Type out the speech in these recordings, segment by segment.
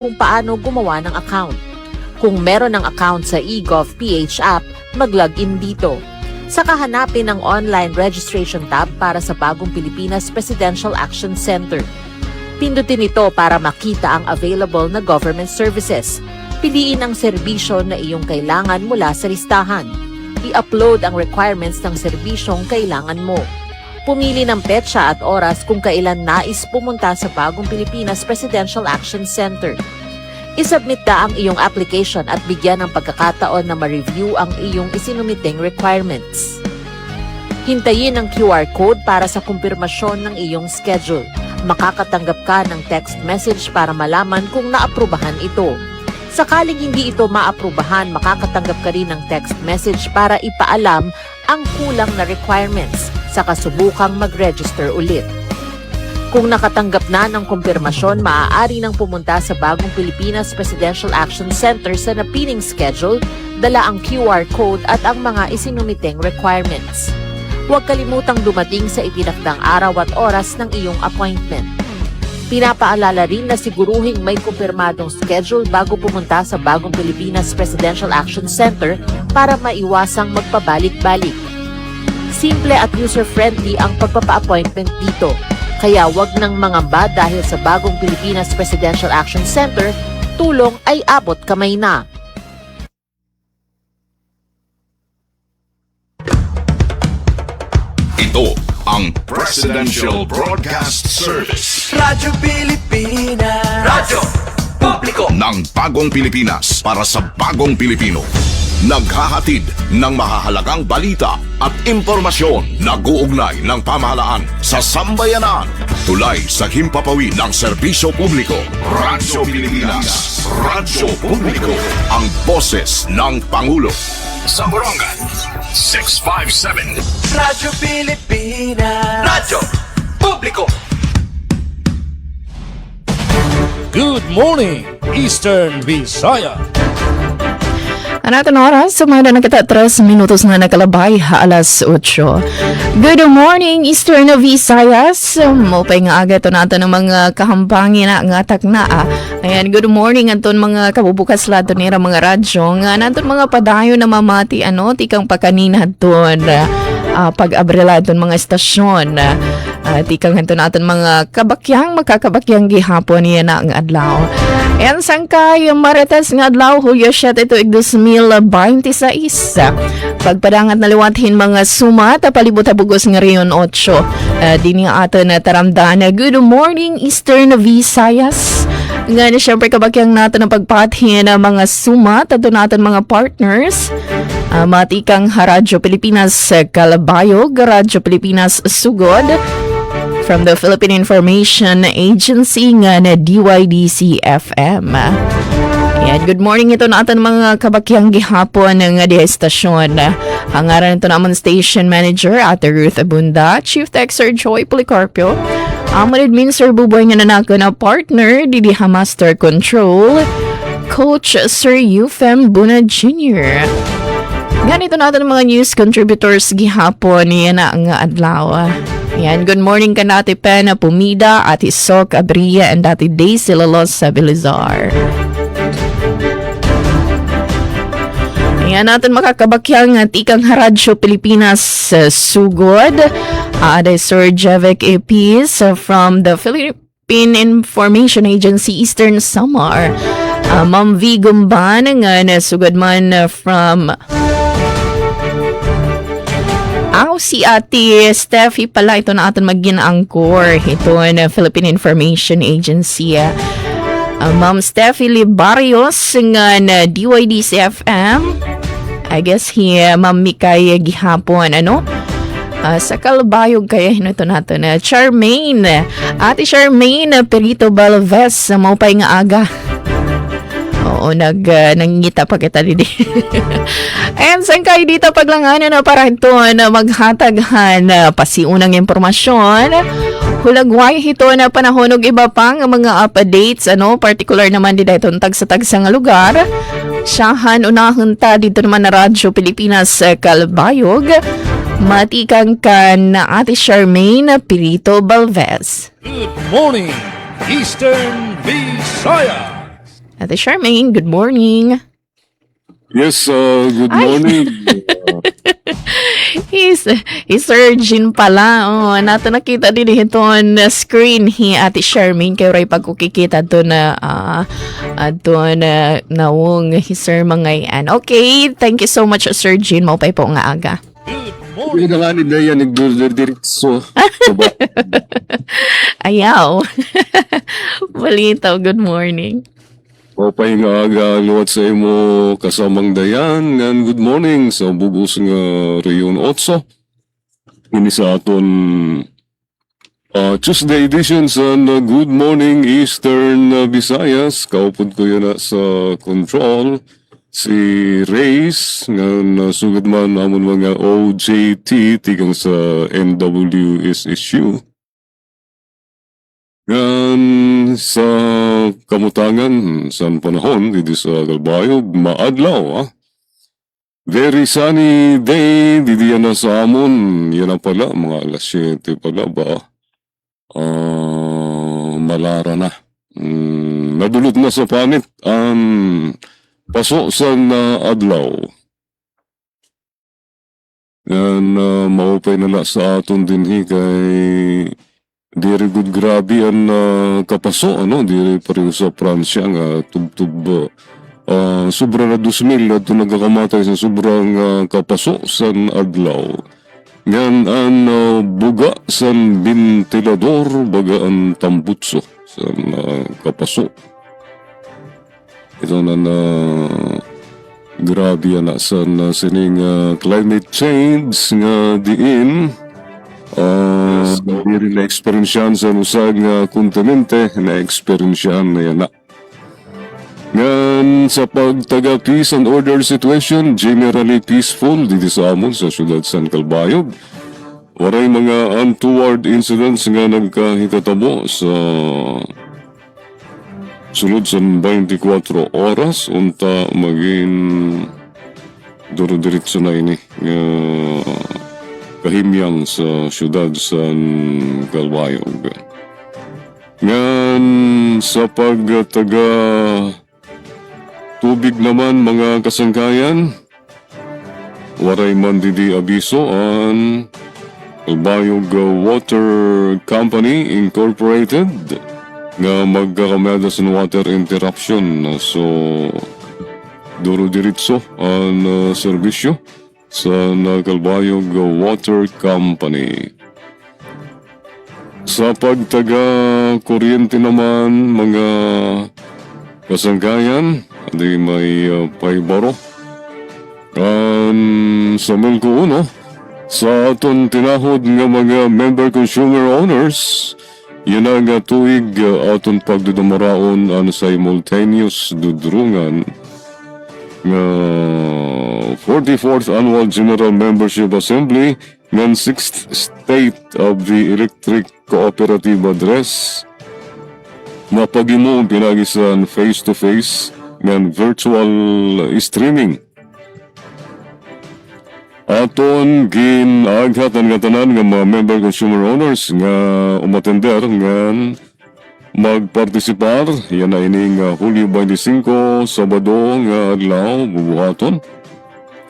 kung paano gumawa ng account. Kung meron ng account sa eGov.ph app, mag-login dito. Saka hanapin ang online registration tab para sa Bagong Pilipinas Presidential Action Center. Pindutin ito para makita ang available na government services. Piliin ang serbisyo na iyong kailangan mula sa listahan. I-upload ang requirements ng serbisyong kailangan mo. Pumili ng petsa at oras kung kailan nais pumunta sa Bagong Pilipinas Presidential Action Center. I-submit na ang iyong application at bigyan ng pagkakataon na ma-review ang iyong isinumiting requirements. Hintayin ang QR code para sa kumpirmasyon ng iyong schedule. Makakatanggap ka ng text message para malaman kung naaprubahan ito. Sakaling hindi ito maaprubahan, makakatanggap ka rin ng text message para ipaalam ang kulang na requirements sa kasubukang mag-register ulit. Kung nakatanggap na ng kumpirmasyon, maaari nang pumunta sa Bagong Pilipinas Presidential Action Center sa napiling schedule, dala ang QR code at ang mga isinumiting requirements. Huwag kalimutang dumating sa itinakdang araw at oras ng iyong appointment. Pinapaalala rin na siguruhing may kumpirmadong schedule bago pumunta sa Bagong Pilipinas Presidential Action Center para maiwasang magpabalik-balik. Simple at user-friendly ang pagpapa-appointment dito. Kaya wag nang mangamba dahil sa Bagong Pilipinas Presidential Action Center, tulong ay abot kamay na. Ito ang Presidential Broadcast Service. Radyo Pilipinas. Radyo Publiko Ng Bagong Pilipinas para sa Bagong Pilipino. Naghahatid ng mahahalagang balita at impormasyon na guugnay ng pamahalaan sa sambayanan. Tulay sa himpapawid ng serbisyo publiko. Radyo Pilipinas. Radyo Publiko. Ang boses ng Pangulo. Sa Borongan, 657. Radyo Pilipinas. Radyo Publiko. Good morning, Eastern Visaya. Natin oras, sumada na kita 3 minutos na nakalabay alas 8. Good morning, Eastern Visayas. Mupay nga aga ito natin ng mga kahambangin na ngatak na. Ayan, good morning aton mga kabubukas lato nila mga radyo. Nga natin mga padayo na mamati tikang pakanina doon. Pag-abrela doon mga estasyon. Tikang hanto natin mga makakabakyang gihapon niya na ang adlaw. Ayan, sangkay marites nga adlaw, Hulyo 7 ito 2026. Pagpadangat na liwathin mga sumat, palibot-habugos nga riyon 8. Dini ato na taramdaan. Good morning, Eastern Visayas. Nga na syempre kabakyang natin ang pagpathin ng mga sumat at natin mga partners. Matikang Radyo Pilipinas Calabayog, Radyo Pilipinas Sugod, from the Philippine Information Agency nga na DYDC-FM. Ayan, good morning ito natin mga kabakyang gihapon ng di estasyon. Hangaran ito naman Station Manager Ate Ruth Abunda, Chief Tech Sir Joy Policarpio, Amon Admin Sir Buboy nga nanako na partner, Didiha Master Control, Coach Sir Euphem Buna Jr. Ganito natin mga news contributors gihapon niya na ang adlaw. Yan, good morning ka Ate Pena Pumida, Ate Sok Abria, and Ate Daisy Lalos sa Bilizar. Yan natin makakabakyang tikang Radyo Pilipinas Sugod. Ate Sir Jevek Epis from the Philippine Information Agency Eastern Samar. Ma'am V. Gumban nga sugod man from si Ate Steffi pala ito na atin mag-ginangkor. Ito na Philippine Information Agency. Ma'am Steffi Libarios nga na DYDC-FM. I guess Ma'am Mikay gihapon. Sa Calabayog kaya ito natin. Charmaine. Ate Charmaine Perito Balves. Maupay nga aga. Oo, nangingita pa kita dito. And saan kayo dito paglanganan na para ito na maghataghan pasiunang impormasyon. Hulagway ito na panahon og iba pang mga updates, particular naman dito itong tagsa-tagsa nga lugar. Siyahan unahon ta dito naman na Radyo Pilipinas Calabayog. Matikang ka na Ate Charmaine Perito Balves. Good morning, Eastern Visaya. Ate Charmaine, good morning. Yes, good Ay. morning. He's surgeon pala. Oh, nato nakita din ito on screen hi Ate Charmaine kay ray pagkukikita to na nawong sir mga yan. Okay, thank you so much Sir Jean. Maupay po nga aga. Hindi na nga nila yan, nagdiretso. Ayaw. Balitaw, good morning. O pahinga aga, luwat sa imo kasamang dayan. And good morning sa bubus nga Rayon 8. Ini sa aton Tuesday edition sa Good Morning Eastern Visayas. Kaupod ko yan na sa control. Si Reyes, nga nasugad man amon mga OJT, tigang sa NWSSU. Yan sa kamutangan sa panahon dito sa Galbayog, maadlaw. Very sunny day, didi yan na sa amon. Yan na pala, mga alas 7 pala ba? Malara na. Nadulot na sa panit ang paso sa adlaw. Yan, maupay na la sa aton dinhi kay diri good grabe ang kapaso, ano? Diri pareho sa Pransya nga tub-tub sobra na 2,000 at nagkakamatay sa sobrang kapaso sa adlaw. Yan ang buga sa ventilador, baga ang tambutso sa kapaso. Ito na grabe yan sa sining climate change nga diin. Diri na eksperyensyan sa usag nga kontinente, na eksperyensyan na yan na. Ngan sa pagtaga peace and order situation, generally peaceful dito sa amon sa syudad San Calbayog. Waray mga untoward incidents nga nagkahitatabo sa sulod sa 24 oras unta maging duro-diretso na ini kahimyang sa syudad San Calbayog. Ngan sa pagtaga tubig naman mga kasangkayan, waray man didi abiso ang Calbayog Water Company Incorporated nga magkakamada sa water interruption. So duro-diretso ang serbisyo sa Calbayog Water Company. Sa pagtaga kuryente naman mga kasangkayan, di may paibaro. Sa Melco Uno, sa aton tinahod nga mga member consumer owners, yan ang tuig aton pagdudumaraon ang simultaneous dudrungan nga 44th Annual General Membership Assembly ng 6th State of the Electric Cooperative Address. Mapagimo ang pinagisan face-to-face ng virtual streaming. Aton ginaghat ang katanan ng mga member consumer owners nga umatender nga magpartisipar. Yan na ining Hulyo 25, Sabado nga adlaw bubuhaton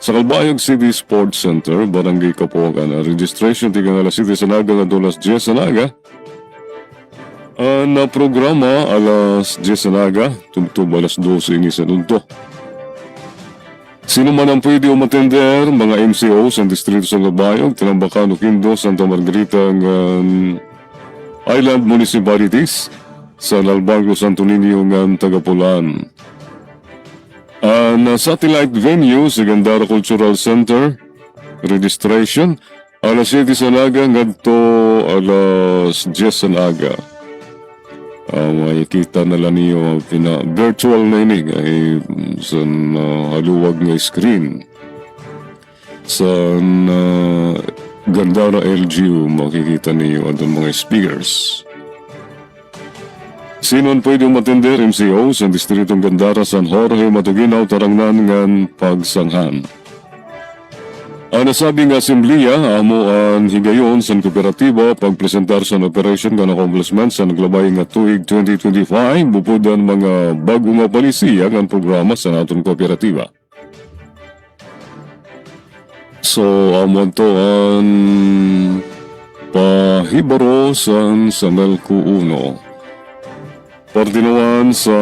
sa Calbayog City Sports Center, Barangay Kapogan. Registration tigang alas 7 sa naga nga alas 10 sa naga. Na programa alas 10 sa naga, tubtub alas 12 ini sa nunto. Sino man ang pwede umatender, mga MCO sa distrito sa Calbayog, Tinambakan, Oquindo, Santa Margarita, Island Municipalities, sa Lalbargo, Santo Niño, Tagapulan. Na satellite venue sa Gandara Cultural Center, registration, alas 7 sa naga, ngadto alas 10 sa naga. Makikita na lang niyo virtual na ini ay sa haluwag nga screen sa Gandara LGU. Makikita niyo ang mga speakers. Sino pwede umatender MCO sa Distritong Gandara, San Jorge, Matuginaw, Tarangnan ngan pagsanghan. Ang nasabing asembleya, amo ang higayon sa kooperatiba pagpresentar sa operation kan accomplishment sa naglabay nga tuig 2025 bupod ang mga bago nga palisiya ang programa sa naton kooperatiba. So, amo to ang pahibaro sa Melco 1. Partinawan sa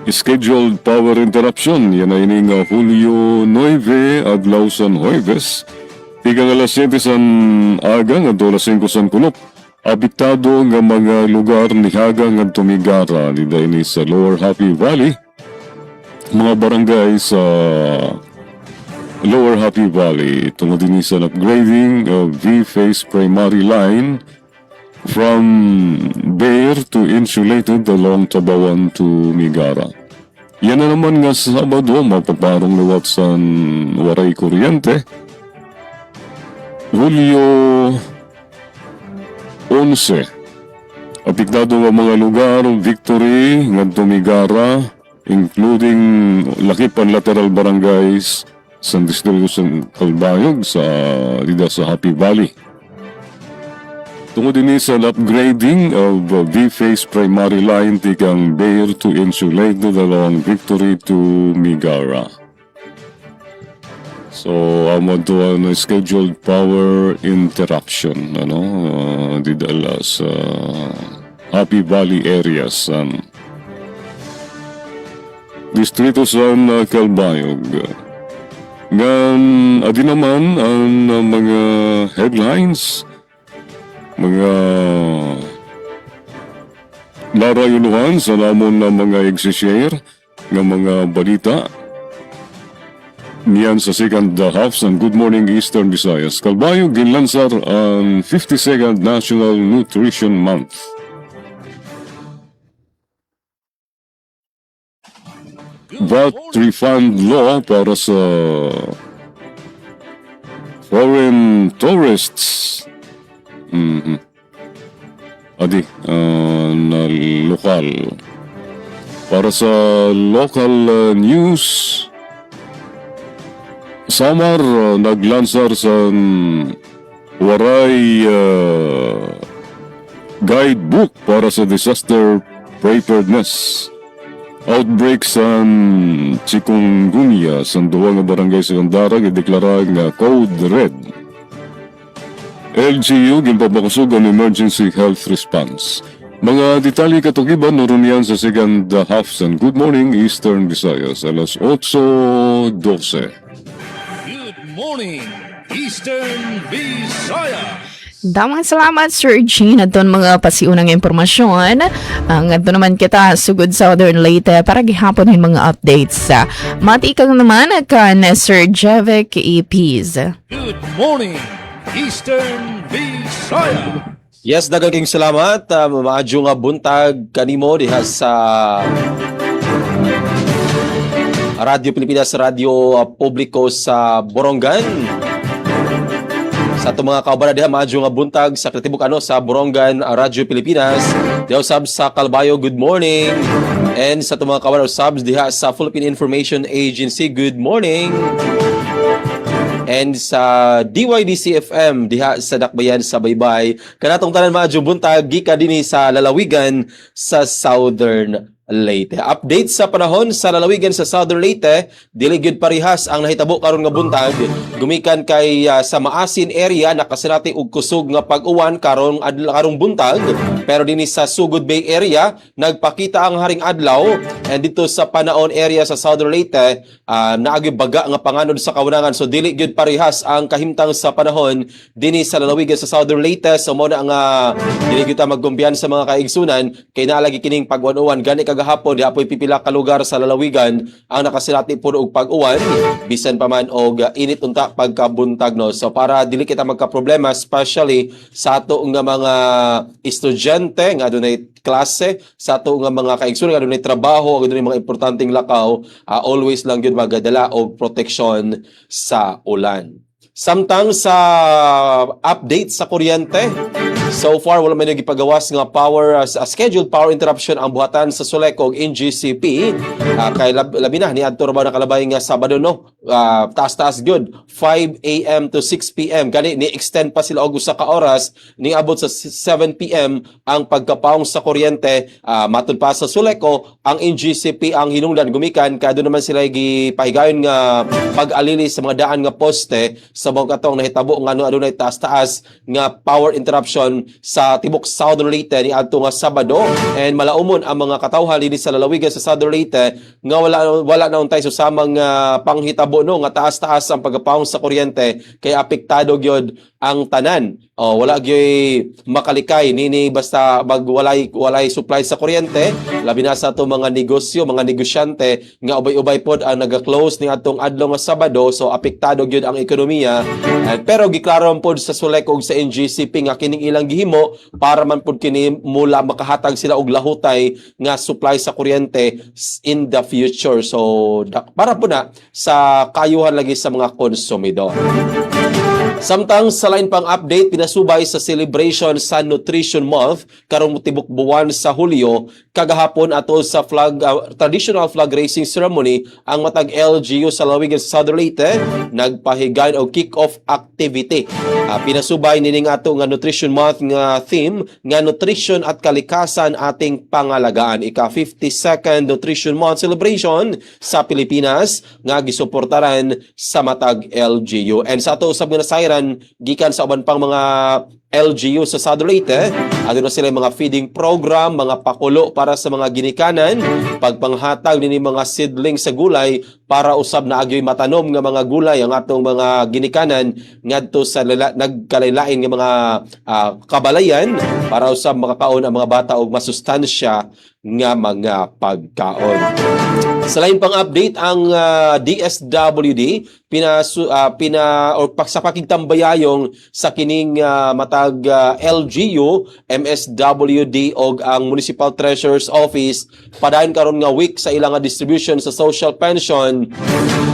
scheduled power interruption. Yan ay ning Hulyo 9 adlaw san Huwebes. Tigang alas 7 san aga nga alas 5 san kulop. Abiktado nga mga lugar ni Haga nga tumigara ni Daini sa Lower Happy Valley. Mga barangay sa Lower Happy Valley tungod din sa upgrading of V-Face primary line from bare to insulated along Tabawan to Migara. Yan na naman nga sa Sabado, mapaparong liwat sa waray kuryente. Hulyo 11. Apiktado nga mga lugar, Victory, ngadto Migara, including lakipan lateral barangays sa distrito sa Calbayog sa dida sa Happy Valley. Tungod din sa upgrading of V-Face primary line tikang bare to insulated along Victory to Migara. So, amo to ang scheduled power interruption, didala sa Happy Valley areas distrito sa Calbayog. Ngan, adi naman ang mga headlines, mga narayuluhan sa namon na mga exishare ng mga balita niyan sa second half ng Good Morning Eastern Visayas. Calbayog ginlansar ang 52nd National Nutrition Month. VAT refund law para sa foreign tourists. Adi, na lokal. Para sa local news, Samar naglansar sa waray guidebook para sa disaster preparedness. Outbreak sa chikungunya sa duwa nga barangay sa Kandarag ideklara nga Code Red. LGU ginpabakusog ang emergency health response. Mga detalye katukiban naroon yan sa second half sa Good Morning Eastern Visayas alas 8:12. Good morning, Eastern Visayas. Damang salamat, Sir Gene, at mga pasiunang impormasyon. Ang ato naman kita, sugod Southern Leyte, para gihapon yung mga updates. Matikang naman kan Sir Jevek Ipis. Good morning, Eastern Visayas. Yes, daghang salamat. Maadyo nga buntag kanimo diha sa Radyo Pilipinas, Radyo Publiko sa Borongan. Sa itong mga kauban diha, maadyo nga buntag sa Kretibuk sa Borongan, Radyo Pilipinas. Diha usab sa Calbayo, good morning. And sa itong mga kauban usab diha sa Philippine Information Agency, good morning. And sa DYDC-FM diha sa Dakbayan sa Baybay. Kanatong tanan maadyo buntag gika dinhi sa lalawigan sa Southern Leyte. Update sa panahon sa lalawigan sa Southern Leyte, dili gyud parihas ang nahitabo karon nga buntag gumikan kay sa Maasin area nakasinati og kusog nga pag-uwan karong buntag, pero dinhi sa Sugod Bay area nagpakita ang haring adlaw, and dito sa Panaon area sa Southern Leyte naagi baga nga panganod sa kawunangan. So dili gyud parihas ang kahimtang sa panahon dinhi sa lalawigan sa Southern Leyte. So mo na nga dili gyud ta magkumpiyan sa mga kaigsunan kay naalagi kining pag-uwan gani kagahapon di apoy pipila ka lugar sa lalawigan ang nakasilati puno og pag-uwan bisan pa man og init unta pagkabuntag, no. So para dili kita magka-problema, especially sa ato nga mga estudyante nga adunay klase, sa ato nga mga kaigsunan nga adunay trabaho, adunay mga importanteng lakaw, always lang gyud magadala og proteksyon sa ulan. Samtang sa update sa kuryente, So far, wala may nagipagawas nga scheduled power interruption ang buhatan sa Sulekog in GCP. Kay labi na, ni Adto Rabaw na kalabay nga Sabado, no? Taas-taas good. 5 a.m. to 6 p.m. Gani, ni-extend pa sila og usa ka oras, ni abot sa 7 p.m. ang pagkapaong sa kuryente. Matod pa sa Suleco, ang NGCP ang hinungdan gumikan, kaya doon naman sila gipahigayon nga pag-alili sa mga daan nga poste sa mga katong nahitabo nga adunay taas-taas nga power interruption sa tibok Southern Leyte ni adto nga Sabado, and malaumon ang mga katawhan dinhi sa lalawigan sa Southern Leyte nga wala na untay susamang panghitabo no nga taas-taas ang pagkapaong sa kuryente, kay apektado gyud ang tanan. Wala gyud makalikay nini basta walay supply sa kuryente, labi na sa ato mga negosyo, mga negosyante nga ubay-ubay pod ang naga-close ni atong adlaw nga Sabado, so apektado gyud ang ekonomiya. Pero giklaron pod sa Sulek ug sa NGCP nga kining ilang gihimo para man pod kini mula makahatag sila og lahutay nga supply sa kuryente in the future. So para po na sa kayuhan lagi sa mga konsumidor. Samtang sa lain pang update, pinasubay sa celebration sa Nutrition Month karong tibok buwan sa Hulyo, kagahapon ato sa traditional flag raising ceremony ang matag LGU sa lalawigan sa Southern Leyte nagpahigayon og kick-off activity. Pinasubay nining ato nga Nutrition Month nga theme nga nutrition at kalikasan ating pangalagaan. Ika 52nd Nutrition Month celebration sa Pilipinas nga gisuportaran sa matag LGU. And sa ato usab nga nasayran gikan sa uban pang mga LGU sa Southern Leyte, ano na sila mga feeding program, mga pakulo para sa mga ginikanan, pagpanghatag nini mga seedling sa gulay para usab na agyoy matanom nga mga gulay ang atong mga ginikanan ngadto sa nagkalailain nga mga kabalayan para usab makakaon ang mga bata og masustansya nga mga pagkaon. Sa lain pang update, ang DSWD sa pakigtambayayong sa kining matag LGU, MSWD og ang Municipal Treasurer's Office padayon karon nga week sa ilang distribution sa social pension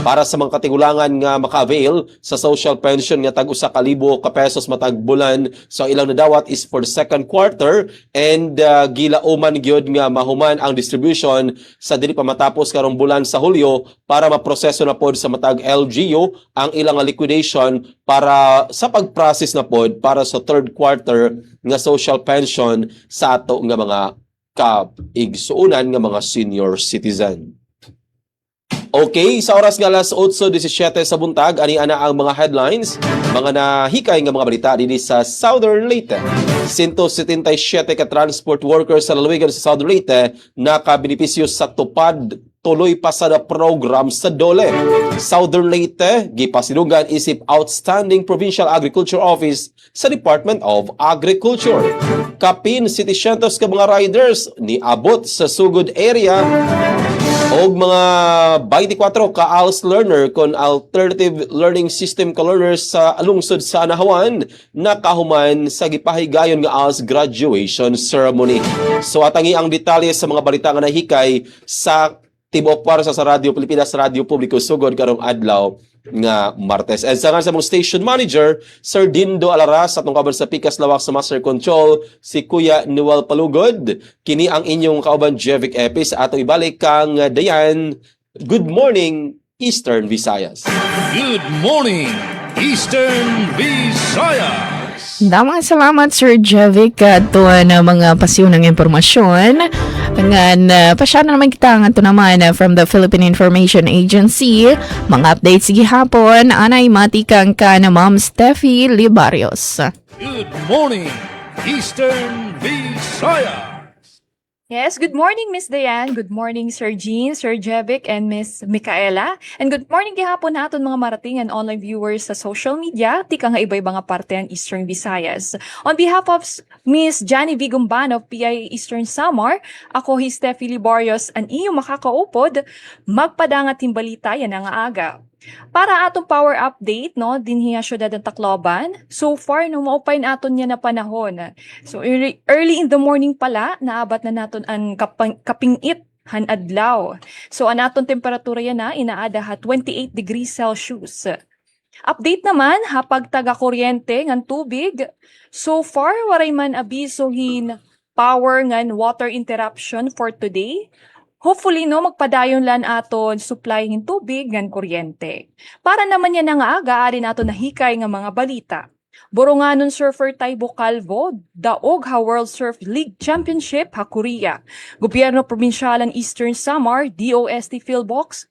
para sa mga katigulangan nga maka-avail sa social pension nga tag 1,000 ka pesos matag bulan. So ilang nadawat is for the second quarter, and gilauman gyud nga mahuman ang distribution sa dili pa matapos karong bulan sa Hulyo para maproseso na pod sa matag LGU ang ilang liquidation para sa pag-process na pod para sa third quarter nga social pension sa ato nga mga kaigsuunan nga mga senior citizen. Okay, sa oras nga alas 8:17 sa buntag, ani ana ang mga headlines, mga nahikay nga mga balita dinhi sa Southern Leyte. 177 ka transport workers sa lalawigan sa Southern Leyte nakabenepisyo sa tupad tuloy pa sa program sa DOLE. Southern Leyte gipasilugan isip Outstanding Provincial Agriculture Office sa Department of Agriculture. Kapin 700 ka mga riders ni abot sa sugod area og mga 24 ka ALS learner kon alternative learning system ka learners sa lungsod sa Anahawan nakahuman sa gipahigayon nga ALS graduation ceremony. So atangi ang detalye sa mga balita nga nahikay sa tibok para sa Radyo Pilipinas, Radyo Publiko sugod karong adlaw nga Martes. And sa mong station manager, Sir Dindo Alaras, atong kauban sa Pikas Lawak sa Master Control, si Kuya Noel Palugod. Kini ang inyong kauban Jevic Epis. Ato ibalik kang Dayan. Good morning, Eastern Visayas. Good morning, Eastern Visayas. Damang salamat Sir Jevic ato na mga pasiw ng impormasyon. Ngan pasya na naman kita nga naman from the Philippine Information Agency. Mga updates gihapon anay matikang ka na Ma'am Steffi Libarios. Good morning, Eastern Visayas. Yes, good morning Miss Diane, good morning Sir Jean, Sir Jevic, and Miss Micaela. And good morning gihapon naton mga marating and online viewers sa social media, tika nga iba-iba nga parte ang Eastern Visayas. On behalf of Miss Johnny Vigumban of PI Eastern Samar, ako hi Steffi Libarios, ang iyong makakaupod, magpadangat timbalita yan ang aga. Para atong power update, no, dinhi nga syudad ng Tacloban. So far, no, maupay na aton niya na panahon. So early in the morning pala, naabat na naton ang kapingit han adlaw. So ang aton temperatura yan na inaada ha 28 degrees Celsius. Update naman, hapag taga-kuryente ngan tubig. So far, waray man abisohin power ngan water interruption for today. Hopefully, no, magpadayon lan aton supply ng tubig ngan kuryente. Para naman yan nga aga, ari nato nahikay nga mga balita. Boronganon surfer Taibo Calvo, daog ha World Surf League Championship ha Korea. Gobyerno Probinsyalan Eastern Samar, DOST Philbox,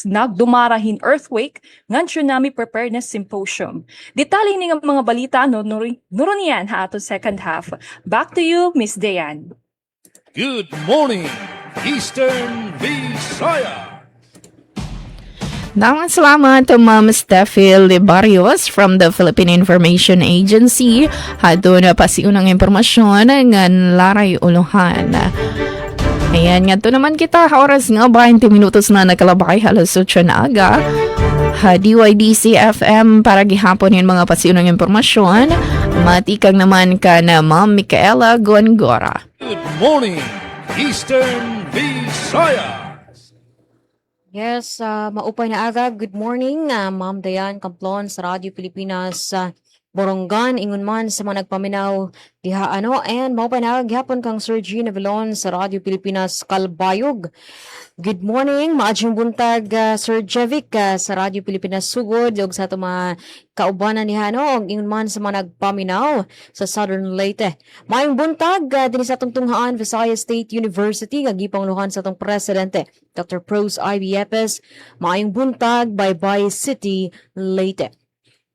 nagdumarahin earthquake ngan tsunami preparedness symposium. Detalye ni nga mga balita no nurunian ha ato second half. Back to you, Miss Dayan. Good morning, Eastern Visayas. Daman salamat Ma'am Steffi Barrios from the Philippine Information Agency. Hado na pasiunang impormasyon ng Laray Uluhan. Ayan nga to naman kita, oras nga 20 minutos na nakalabay halos 8 na aga. DYDC FM para gihapon yung mga pasiunang impormasyon. Matikang naman ka na Ma'am Micaela Gongora. Good morning, Eastern Visayas. Yes, maupay na aga. Good morning, Ma'am Dayan Camplon sa Radyo Pilipinas Borongan, ingon man sa mga nagpaminaw diha and maupay na aga gyapon kang Sir Gina Vilon sa Radyo Pilipinas Kalbayog. Good morning, maadjong buntag Sir Jevic sa Radyo Pilipinas Sugod ug sa ato mga kaubanan ni ug ingon man sa mga nagpaminaw sa Southern Leyte. Maayong buntag dinhi sa atong tunghaan Visayas State University nga gipangluhan sa atong presidente Dr. Pros Ivy Yepes. Maayong buntag Baybay City, Leyte.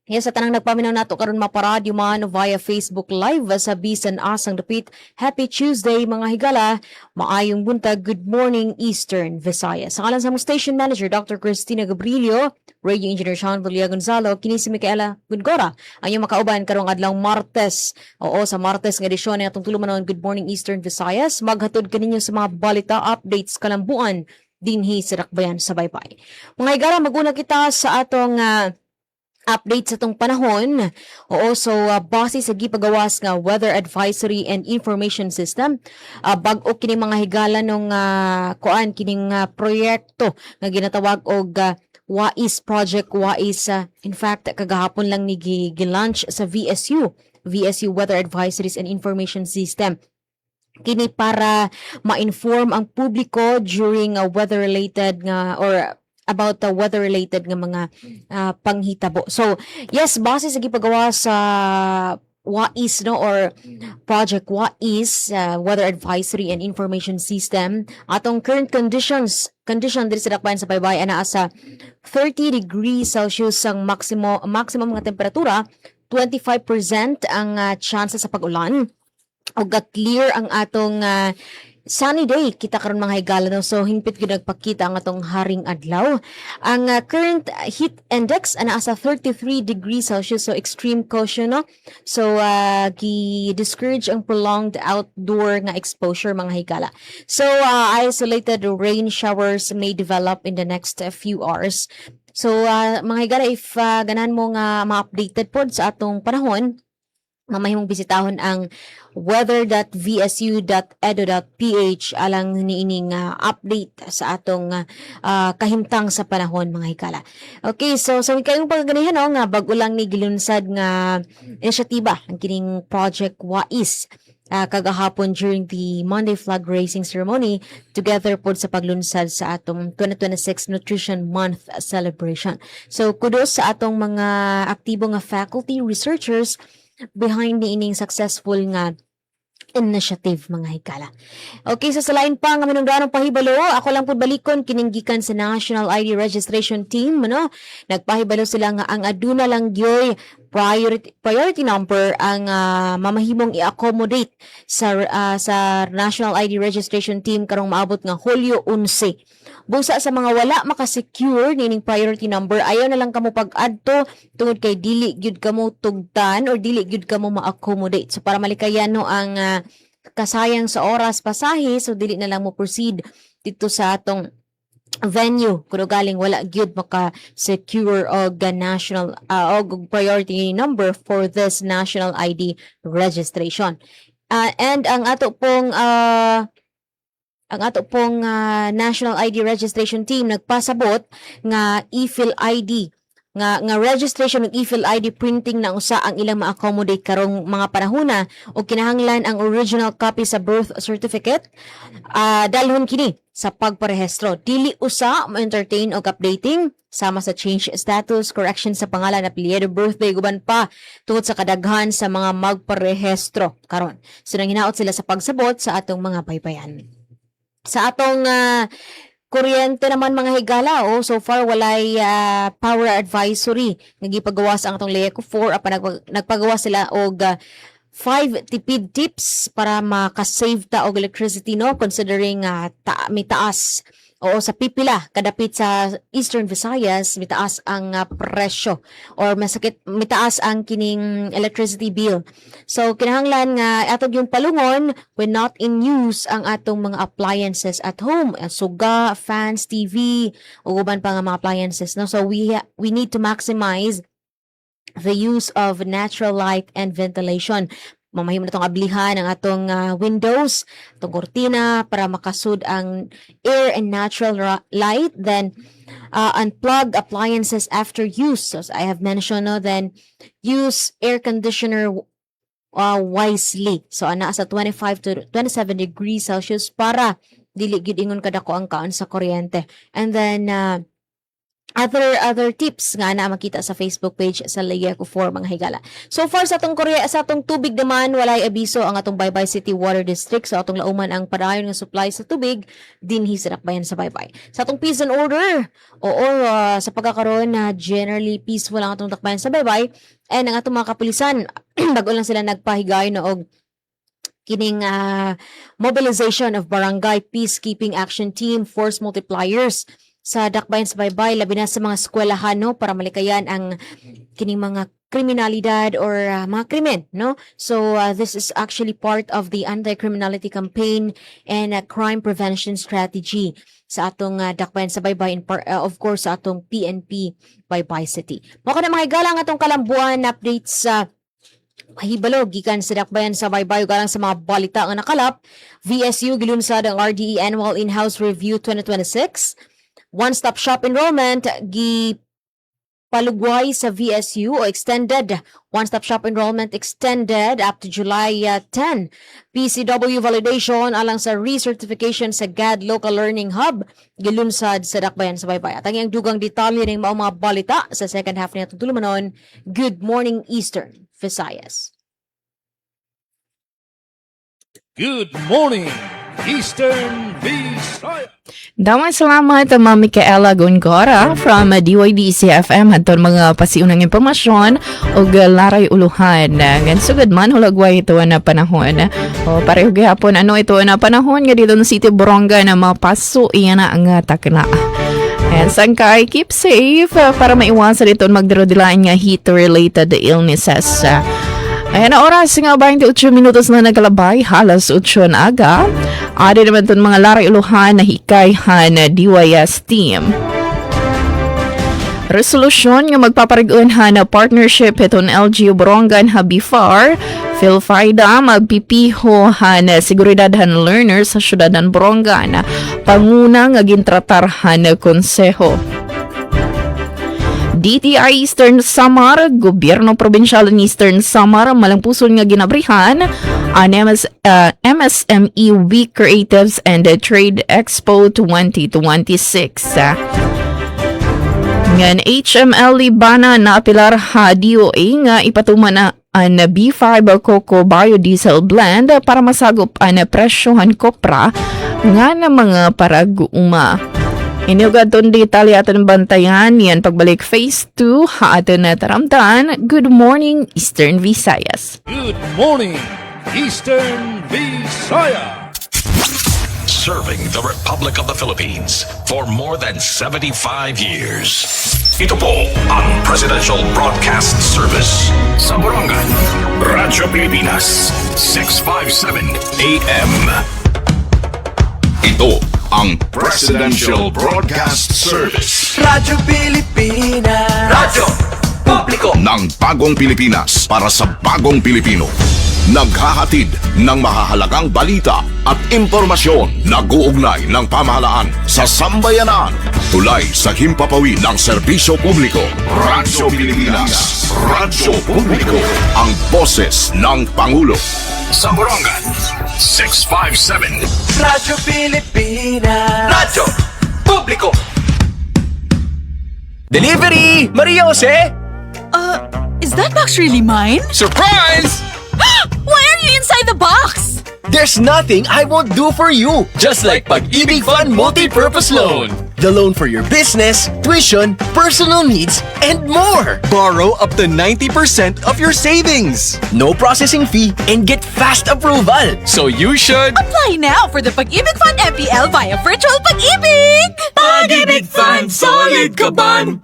Yes, sa tanang nagpaminaw nato karon maparadyo man via Facebook Live sa Bisan Asang Dapit. Happy Tuesday mga higala. Maayong buntag. Good morning Eastern Visayas. Sa ngalan sa mong station manager Dr. Cristina Gabrilio, Radio Engineer Sean Villa Gonzalo, kini si Micaela Gongora. Ang iyong makauban karong adlaw Martes. Oo, sa Martes nga edisyon na atong tulumanon Good morning Eastern Visayas. Maghatod kaninyo sa mga balita updates kalambuan dinhi sa Dakbayan sa Baybay. Mga higala, maguna kita sa atong update sa tong panahon. Oo, so base sa gipagawas nga Weather Advisory and Information System, bag-o kining mga higala nung kining proyekto nga ginatawag og WAIS Project WAIS. In fact, kagahapon lang ni gi-launch sa VSU Weather Advisories and Information System. Kini para ma-inform ang publiko during weather-related nga or about the weather-related nga mga panghitabo. So, yes, base sa gipagawa sa WAIS, no, or Project WAIS, Weather Advisory and Information System, atong current condition diri sa Dakbayan sa Baybay ana sa 30 degrees Celsius ang maximum nga temperatura, 25% ang chance sa pag-ulan, ug clear ang atong sunny day kita karon mga higala, no? So hingpit gyud nagpakita ang atong haring adlaw. Ang current heat index ana sa 33 degrees Celsius, so extreme caution, no? So gi-discourage ang prolonged outdoor nga exposure mga higala. So isolated rain showers may develop in the next few hours. So mga higala, if ganahan mo nga ma-updated pod sa atong panahon, mamahimong bisitahon ang weather.vsu.edu.ph alang niining update sa atong kahimtang sa panahon mga higala. Okay, so kayong pagganihan nga bag-o lang ni gilunsad nga inisyatiba ang kining Project WAIS kagahapon during the Monday flag raising ceremony together pod sa paglunsad sa atong 2026 Nutrition Month celebration. So kudos sa atong mga aktibo nga faculty researchers behind niining successful nga initiative mga higala. Okay, so sa lain pa nga minungdanong pahibalo, ako lang po balikon kining gikan sa National ID Registration Team, no? Nagpahibalo sila nga ang aduna lang gyoy priority number ang mamahimong i-accommodate sa National ID Registration Team karong maabot nga Hulyo 11. Busa sa mga wala makasecure nining priority number, ayaw na lang kamo pag-adto tungod kay dili gyud kamo tugtan or dili gyud kamo ma-accommodate. So para malikayan no ang kasayang sa oras pasahe, so dili na lang mo proceed dito sa atong venue kuno galing wala gyud maka-secure og national og priority number for this national ID registration. And ang ato pong National ID Registration Team nagpasabot nga e-fill ID nga registration ng e-fill ID printing na usa ang ilang ma-accommodate karong mga panahona o kinahanglan ang original copy sa birth certificate dalhon kini sa pagparehistro. Dili usa mo-entertain og updating sama sa change status, correction sa pangalan, apelyido, birthday, guban pa tungod sa kadaghan sa mga magparehistro karon. So nanghinaot sila sa pagsabot sa atong mga baybayan. Sa atong kuryente naman mga higala, so far walay power advisory nga gipagawas ang atong LECO 4 apan nagpagawas sila og 5 tipid tips para makasave ta og electricity no considering may taas sa pipila kadapit sa Eastern Visayas mitaas ang presyo or mitaas ang kining electricity bill. So kinahanglan nga atog yung palungon when not in use ang atong mga appliances at home, suga, fans, TV, ug uban pa nga mga appliances no. So we need to maximize the use of natural light and ventilation. Mamahimo na itong ablihan ang atong windows, itong kortina para makasud ang air and natural light. Then, unplug appliances after use. So, as I have mentioned, then use air conditioner wisely. So, ana sa 25 to 27 degrees Celsius para dili gyud ingon kadako ang kaon sa kuryente. And then, other tips nga na makita sa Facebook page sa LECO 4 mga higala. So far sa atong tubig naman walay abiso ang atong Baybay City Water District. So atong lauman ang padayon nga supply sa tubig dinhi sa Dakbayan sa Baybay. Sa atong peace and order, sa pagkakaroon na generally peaceful ang atong Dakbayan sa Baybay and ang atong mga kapulisan bago lang sila nagpahigayon og kining mobilization of Barangay Peacekeeping Action Team Force Multipliers sa Dakbayan sa Baybay, labi na sa mga eskwelahan no para malikayan ang kining mga kriminalidad or mga krimen no. So this is actually part of the anti-criminality campaign and crime prevention strategy sa atong Dakbayan sa Baybay and of course sa atong PNP Baybay City. Mao na mga higala ang atong kalambuan updates sa mahibalo gikan sa Dakbayan sa Baybay galang sa mga balita nga nakalap. VSU gilunsad ang RDE Annual In-House Review 2026. One-stop shop enrollment gipalugway sa VSU o extended. One-stop shop enrollment extended up to July 10. PCW validation alang sa recertification sa GAD Local Learning Hub gilunsad sa Dakbayan sa Baybay. At ang dugang detalye ng mga balita sa second half nitong tulumanon. Good morning Eastern Visayas. Good morning, Eastern Visayas. Damay salamat Ma'am Micaela Gongora from DYDC-FM hadton mga pasiunang impormasyon og laray uluhan. Sugod man hulagway ito na panahon. Pareho gihapon ito na panahon nga dito sa City Boronga na mapaso iyan na ang takna. And sangkay keep safe para maiwasan ito magdarodilaan nga heat-related illnesses. Ayan na oras nga 28 minutos na nagkalabay, halas 8 na aga. Adi naman itong mga laray uluhan na hikayhan na DYS team. Resolusyon nga magpaparigun na partnership itong LGU Borongan Habifar, PhilFIDA magpipiho na seguridad learners sa syudad ng Borongan, panguna nga gintratarhan na konseho. DTI Eastern Samar, Gobyerno Probinsyal ng Eastern Samar, malangpuson nga ginabrihan ang MSME Week Creatives and Trade Expo 2026. Ngan HML Libana na apilar DOA nga ipatuman na ang B5 Coco Biodiesel Blend para masagop ang presyohan kopra nga na mga paraguuma. Inugadton detalye aton bantayan yan pagbalik phase 2 haaton na taramtan. Good morning Eastern Visayas. Good morning, Eastern Visayas. Serving the Republic of the Philippines for more than 75 years. Ito po ang Presidential Broadcast Service sa Borongan, Radyo Pilipinas, 657 AM. Ito ang Presidential Broadcast Service. Radyo Pilipinas. Radyo Publiko ng bagong Pilipinas para sa bagong Pilipino. Naghahatid ng mahahalagang balita at impormasyon na guugnay ng pamahalaan sa sambayanan tulay sa himpapawid ng serbisyo publiko. Radyo Pilipinas, Radyo Publiko, ang boses ng Pangulo. Sa Borongan, 657. Radyo Pilipinas. Radyo Publiko. Delivery! Maria Jose! Is that box really mine? Surprise! Why are you inside the box? There's nothing I won't do for you. Just like Pag-ibig Fund Multi-Purpose Loan. The loan for your business, tuition, personal needs, and more. Borrow up to 90% of your savings. No processing fee and get fast approval. So you should... Apply now for the Pag-ibig Fund MPL via Virtual Pag-ibig! Pag-ibig Fund, solid ka ban?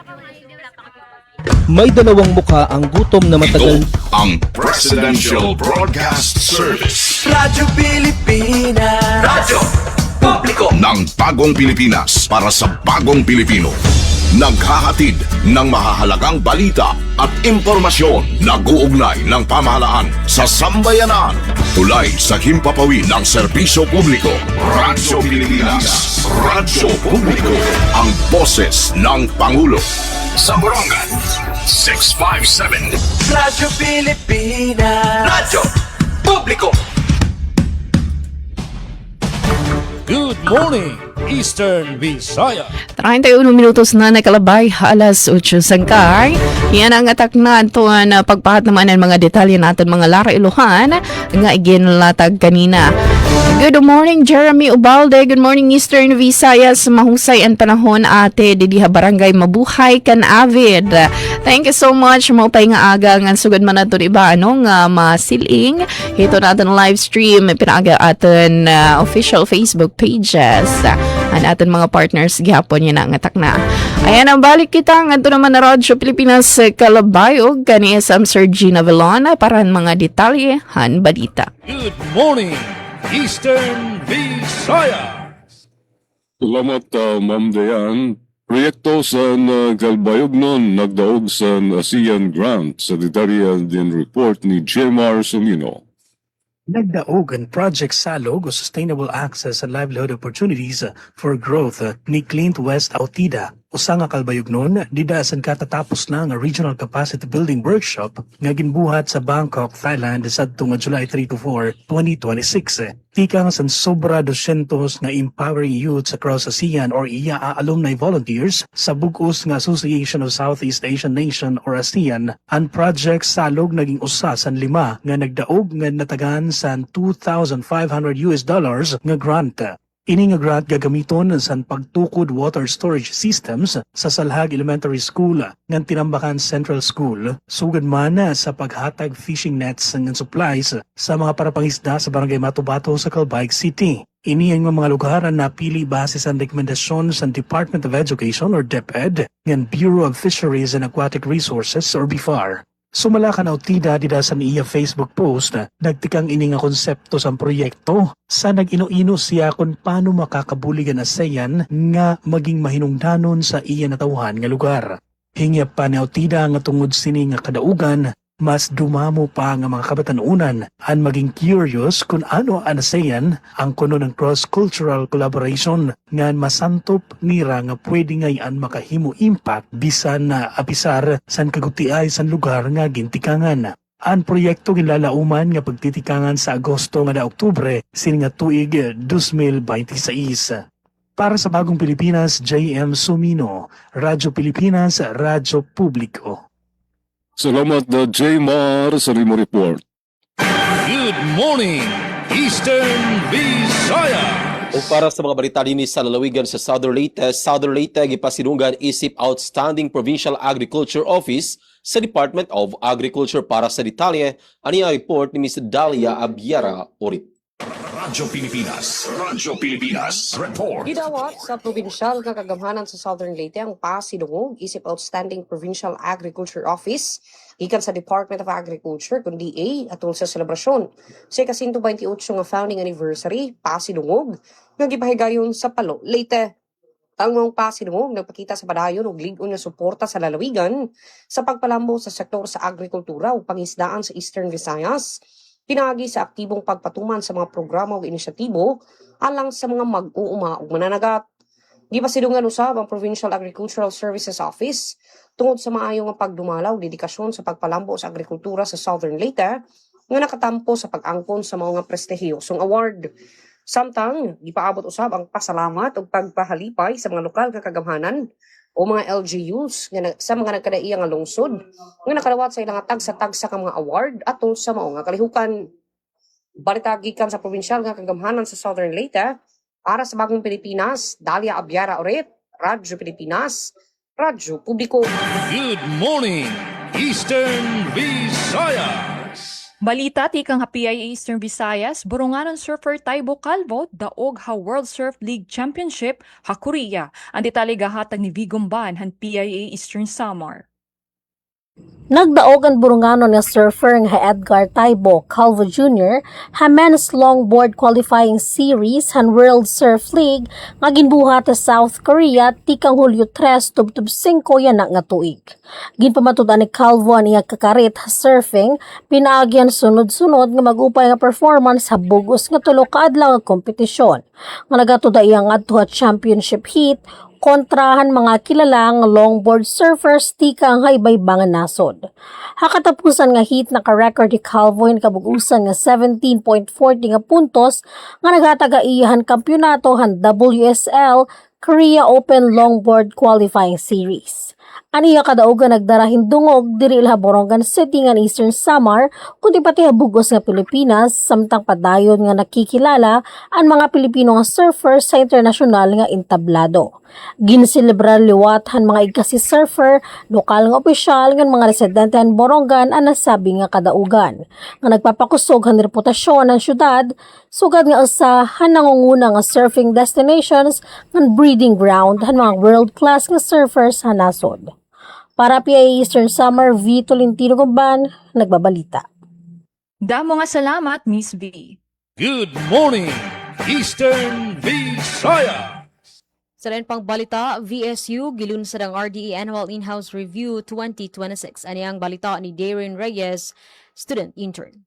May dalawang mukha ang gutom na matagal. Ito ang Presidential Broadcast Service Radyo Pilipinas. Radyo Publiko. ng Bagong Pilipinas para sa Bagong Pilipino. Naghahatid ng mahahalagang balita at impormasyon na guugnay ng pamahalaan sa sambayanan. Tulay sa himpapawid ng serbisyo publiko. Radyo Pilipinas, Radyo Publiko, ang boses ng Pangulo. Sa Borongan, 657. Radyo Pilipinas. Radyo Publiko. Good morning, Eastern Visayas. 31 minutos na nakalabay, alas 8 sangkay. Yan ang atak na ito na pagpahat naman ng mga detalye natin mga Lara Ilohan nga iginlatag kanina. Good morning, Jeremy Ubalde. Good morning, Eastern Visayas. Mahusay ang panahon ate Didiha Barangay Mabuhay kan Avid. Thank you so much. Maupay nga aga nga sugod man nato iba nga masiling. Ito natin live stream pinaga aton official Facebook pages. Ang aton mga partners gihapon yun ang atak na. Ayan ang balik kita nga ito naman na Radyo Pilipinas Kalabayog kani SM Sir Gina Velona para mga detalye han balita. Good morning, Eastern Visayas. Salamat, Ma'am Dayan. Proyekto sa Galbayog nun nagdaog sa ASEAN Grant sa detalye din report ni Jemar Sumino. Nagdaog ang Project Salog o Sustainable Access and Livelihood Opportunities for Growth ni Clint West Autida. Usa nga kalbayog nun, didaasan katatapos na nga Regional Capacity Building Workshop nga ginbuhat sa Bangkok, Thailand sadto nga July 3 to 4, 2026. Tika nga san sobra 200 nga empowering youths across ASEAN or IAA alumni volunteers sa bug-os nga Association of Southeast Asian Nation or ASEAN. Ang Project Salog naging usa san 5 nga nagdaog nga natagan san $2,500 nga grant. Ini nga grant gagamiton sa pagtukod water storage systems sa Salhag Elementary School ng Tinambakan Central School, sugad man sa paghatag fishing nets ng supplies sa mga parapangisda sa Barangay Matubato sa Calbayog City. Ini ang mga lugaran na pili base sa rekomendasyon sa Department of Education or DepEd ng Bureau of Fisheries and Aquatic Resources or BIFAR. Sumala ka na utida dida sa niya Facebook post na nagtikang ini nga konsepto sa proyekto sa nag-ino-ino siya kung paano makakabuligan na sayan nga maging mahinungdanon sa iya natawhan nga lugar. Hingyap pa na utida nga tungod sini nga kadaugan, mas dumamo pa nga mga kabatanunan ang maging curious kung ano ang sayan ang kuno ng cross-cultural collaboration nga masantop nira nga pwede ngayon makahimo impact bisan na apisar san kagutiay san lugar nga gintikangan. Ang proyekto ginlalauman nga pagtitikangan sa Agosto nga na Oktubre sini nga tuig 2026. Para sa Bagong Pilipinas, J.M. Sumino, Radyo Pilipinas, Radyo Publiko. Salamat, Jemar, sa Rimo Report. Good morning, Eastern Visayas. O para sa mga balita din sa lalawigan sa Southern Leyte gipasinunggan isip Outstanding Provincial Agriculture Office sa Department of Agriculture. Para sa detalye, ani ang report ni Ms. Dalia Abiara Orit. Radyo Pilipinas Report. Gidawat sa probinsyal nga kagamhanan sa Southern Leyte ang pasidungog isip Outstanding Provincial Agriculture Office gikan sa Department of Agriculture kun DA atol sa selebrasyon sa ika-128 nga founding anniversary pasidungog nga gipahigayon sa Palo, Leyte. Ang mga pasidungog nagpakita sa padayon og lig-on nga suporta sa lalawigan sa pagpalambo sa sektor sa agrikultura ug pangisdaan sa Eastern Visayas. Pinagi sa aktibong pagpatuman sa mga programa o inisyatibo alang sa mga mag-uuma o mananagat. Gipasidungan usab ang Provincial Agricultural Services Office tungod sa maayo nga pagdumalaw dedikasyon sa pagpalambo sa agrikultura sa Southern Leyte nga nakatampo sa pag-angkon sa mga prestihiyosong award. Samtang gipaabot usab ang pasalamat ug pagpahalipay sa mga lokal nga kagamhanan o mga LGUs nga sa mga nagkadaiya nga lungsod nga nakadawat sa ilang tagsa-tagsa ka mga award atol sa mao nga kalihukan. Balita gikan sa provincial nga kagamhanan sa Southern Leyte para sa Bagong Pilipinas, Dalia Abiara Oret, Radyo Pilipinas, Radyo Publiko. Good morning, Eastern Visayas. Balita tikang PIA Eastern Visayas, Boronganon surfer Taibo Calvo, daog ha World Surf League Championship ha Korea. Ang detalye gahatag ni Vigomban han PIA Eastern Samar. Nagdaog ang Boronganon nga surfer nga Edgar Taibo Calvo Jr. ha Men's Longboard Qualifying Series han World Surf League nga ginbuhat sa South Korea tikang Hulyo 3 tubtub 5 yana nga tuig. Ginpamatudan ni Calvo ang iya kakarit ha surfing, pinaagyan sunod-sunod nga mag-upay nga performance sa bugos nga tulo ka adlaw nga kompetisyon. Nga nagatuda iya nga adto championship heat kontrahan mga kilalang longboard surfers tikang haibay-bangan nasod. Hakatapusan nga hit naka-record ni Calvo yung kabugusan nga 17.40 nga puntos nga nagatagaiyahan kampyonato han WSL Korea Open Longboard Qualifying Series. Aniya kadaugan nagdarahin dungog diri ilha Borongan City nga Eastern Samar kundi pati habugos nga Pilipinas samtang padayon nga nakikilala ang mga Pilipino nga surfers sa internasyonal nga entablado. Ginselebrar liwat han mga igkasi surfer, lokal nga opisyal nga mga residente han Borongan ang nasabi nga kadaugan nga nagpapakusog han reputasyon ng syudad sugad nga usa han nangunguna nga surfing destinations nga breeding ground han mga world-class nga surfers han nasod. Para PIA Eastern Summer, V. Tolentino Gumban, nagbabalita. Damo nga salamat, Miss V. Good morning, Eastern Visayas. Sa rin pang balita, VSU gilunsad ang RDE Annual In-House Review 2026. Ani ang balita ni Darren Reyes, student intern.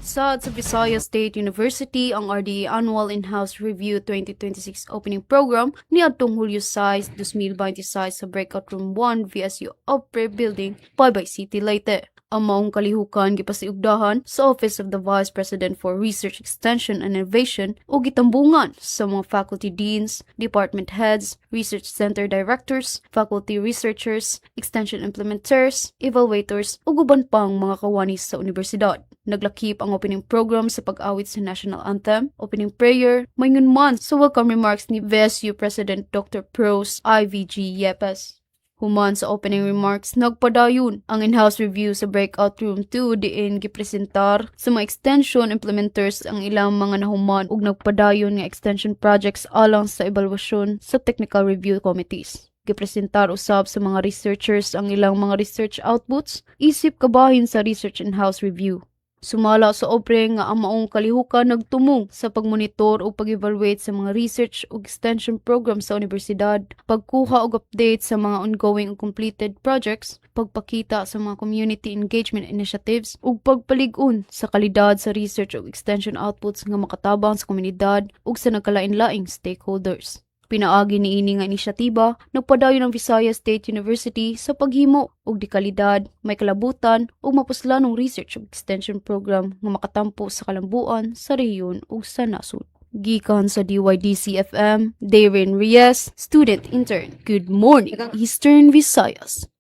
Sa Visayas State University, ang RDE Annual In-House Review 2026 opening program niadtong Hulyo 6, 2026 sa Breakout Room 1 VSU Opera Building, Paybay City, Leyte. Ang maong kalihukan gipasiugdahan sa Office of the Vice President for Research Extension and Innovation o gitambungan sa mga faculty deans, department heads, research center directors, faculty researchers, extension implementers, evaluators o guban pang mga kawanis sa universidad. Naglakip ang opening program sa pag-awit sa National Anthem, opening prayer, mayroon man sa welcome remarks ni VSU President Dr. Pros IVG Yepes. Human sa opening remarks, nagpadayon ang in-house review sa Breakout Room 2 diin gipresentar sa mga extension implementers ang ilang mga nahuman ug nagpadayon nga extension projects alang sa evaluasyon sa technical review committees. Gipresentar usab sa mga researchers ang ilang mga research outputs isip kabahin sa research in-house review. Sumala sa obre nga ang maong kalihukan nagtumong sa pagmonitor o pag-evaluate sa mga research o extension program sa universidad, pagkuha og update sa mga ongoing o completed projects, pagpakita sa mga community engagement initiatives, ug pagpalig-on sa kalidad sa research o extension outputs nga makatabang sa komunidad ug sa nagkalain-laing stakeholders. Pinaagi niini nga inisyatiba, nagpadayon ng Visayas State University sa paghimo og dekalidad, may kalabutan ug mapuslanong research ug extension program nga makatampo sa kalambuan sa rehiyon ug sa nasud. Gikan sa DYDC-FM, Darren Reyes, student intern. Good morning, Eastern Visayas.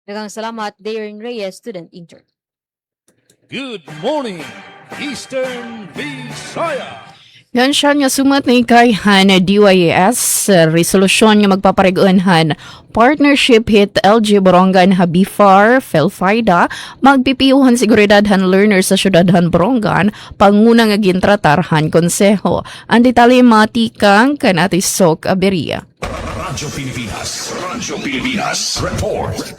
Daghang salamat, Darren Reyes, student intern. Good morning, Eastern Visayas. Yan siya nga sumat na ikayhan na DYAS resolusyon nga magpaparegunhan partnership hit LG Borongan ha BFAR, Felfida, magpipiyuhan seguridadhan learners sa syudadhan Borongan, panguna nga gintratarhan konseho. Ang detalye matikang kanati Sok Aberia. Radyo Pilipinas, report.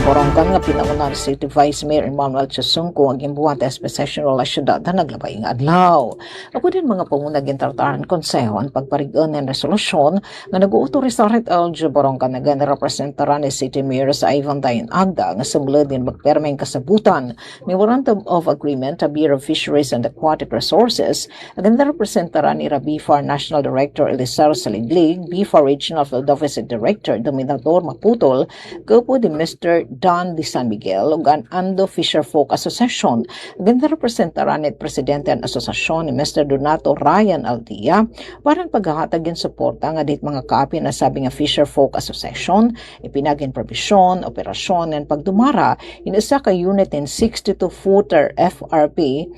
Borongan nga pinangunan City Vice Mayor Emmanuel Chasungko ang gimbuhat SP Sessional la syudad na naglabay nga adlaw. Ako din mga panguna gintartaran konseho ang pagparigon ng resolusyon nga nag-uutorisar LG Borongan na representaran ni City Mayor sa Ivan Dayan Agda nga sumulad din magpermeng kasabutan Memorandum of Agreement sa Bureau of Fisheries and Aquatic Resources ang representaran ni BIFAR National Director Eliseo Saliglig, BIFAR Regional Field Office Director Dominador Maputol, Grupo de Mr. Don de San Miguel ug ang Ando Fisher Folk Association. Ganda representaran ni Presidente ang Asosasyon ni Mr. Donato Ryan Aldia para paghahatag ng suporta nga dit mga kaapi na sabi nga Fisher Folk Association ipinagin probisyon, operasyon and pagdumara in isa ka unit in 62-footer FRP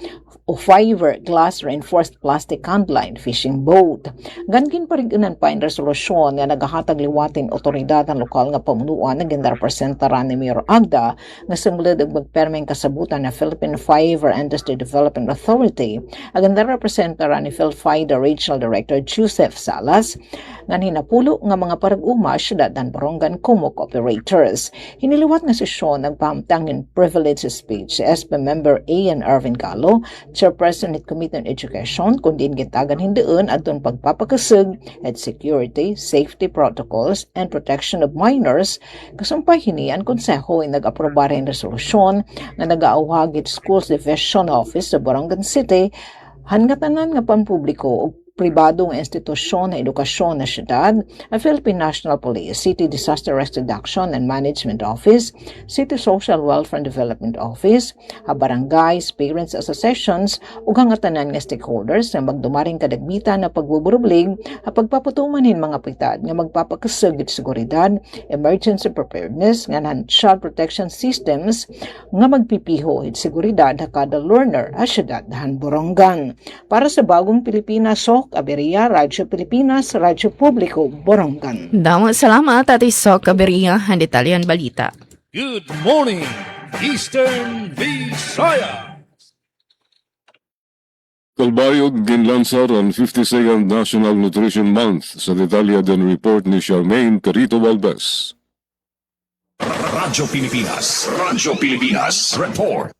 o fiber glass reinforced plastic handline fishing boat. Gangin parigunan pa in resolusyon nga nagahatag liwating otoridad ng lokal nga pamunuan na ginrepresentaran ni Mayor Agda nga sumulad og magpermeng kasabutan na Philippine Fiber Industry Development Authority ang representaran ni PhilFIDA Regional Director Joseph Salas nga hinapulo nga mga parag-uma syudad ng Borongan Kumok operators. Hiniliwat nga sesyon nagpamtang in privilege speech si SP member Ian Irvin Galo, Chairperson ng Committee on Education, kundi gitagan hindiun adtong pagpapakasig at security, safety protocols, and protection of minors. Kasumpay hini ang konseho ay nag-aprobar ang resolusyon na nag-aawhagit Schools Division Office sa Borongan City hangatanan nga panpubliko o pribadong institusyon na edukasyon na syudad, ang Philippine National Police, City Disaster Risk Reduction and Management Office, City Social Welfare and Development Office, barangays, parents associations, ug hangatanan nga stakeholders na magdumaring kadagmitan na pagbuburublig at pagpaputumanin mga pitad nga magpapakasug at seguridad, emergency preparedness, nga child protection systems nga magpipiho at seguridad na kada learner at syudad han Borongan. Para sa Bagong Pilipinas, Aberia, Radyo Pilipinas, Radyo Publiko, Borongan. Damo salamat Ate Sok Aberia, ang detalyan balita. Good morning, Eastern Visaya. Kalbayog ginlansar ang 52nd National Nutrition Month sa detalya din report ni Charmaine Carito Valdez. Radyo Pilipinas, Radyo Pilipinas, report.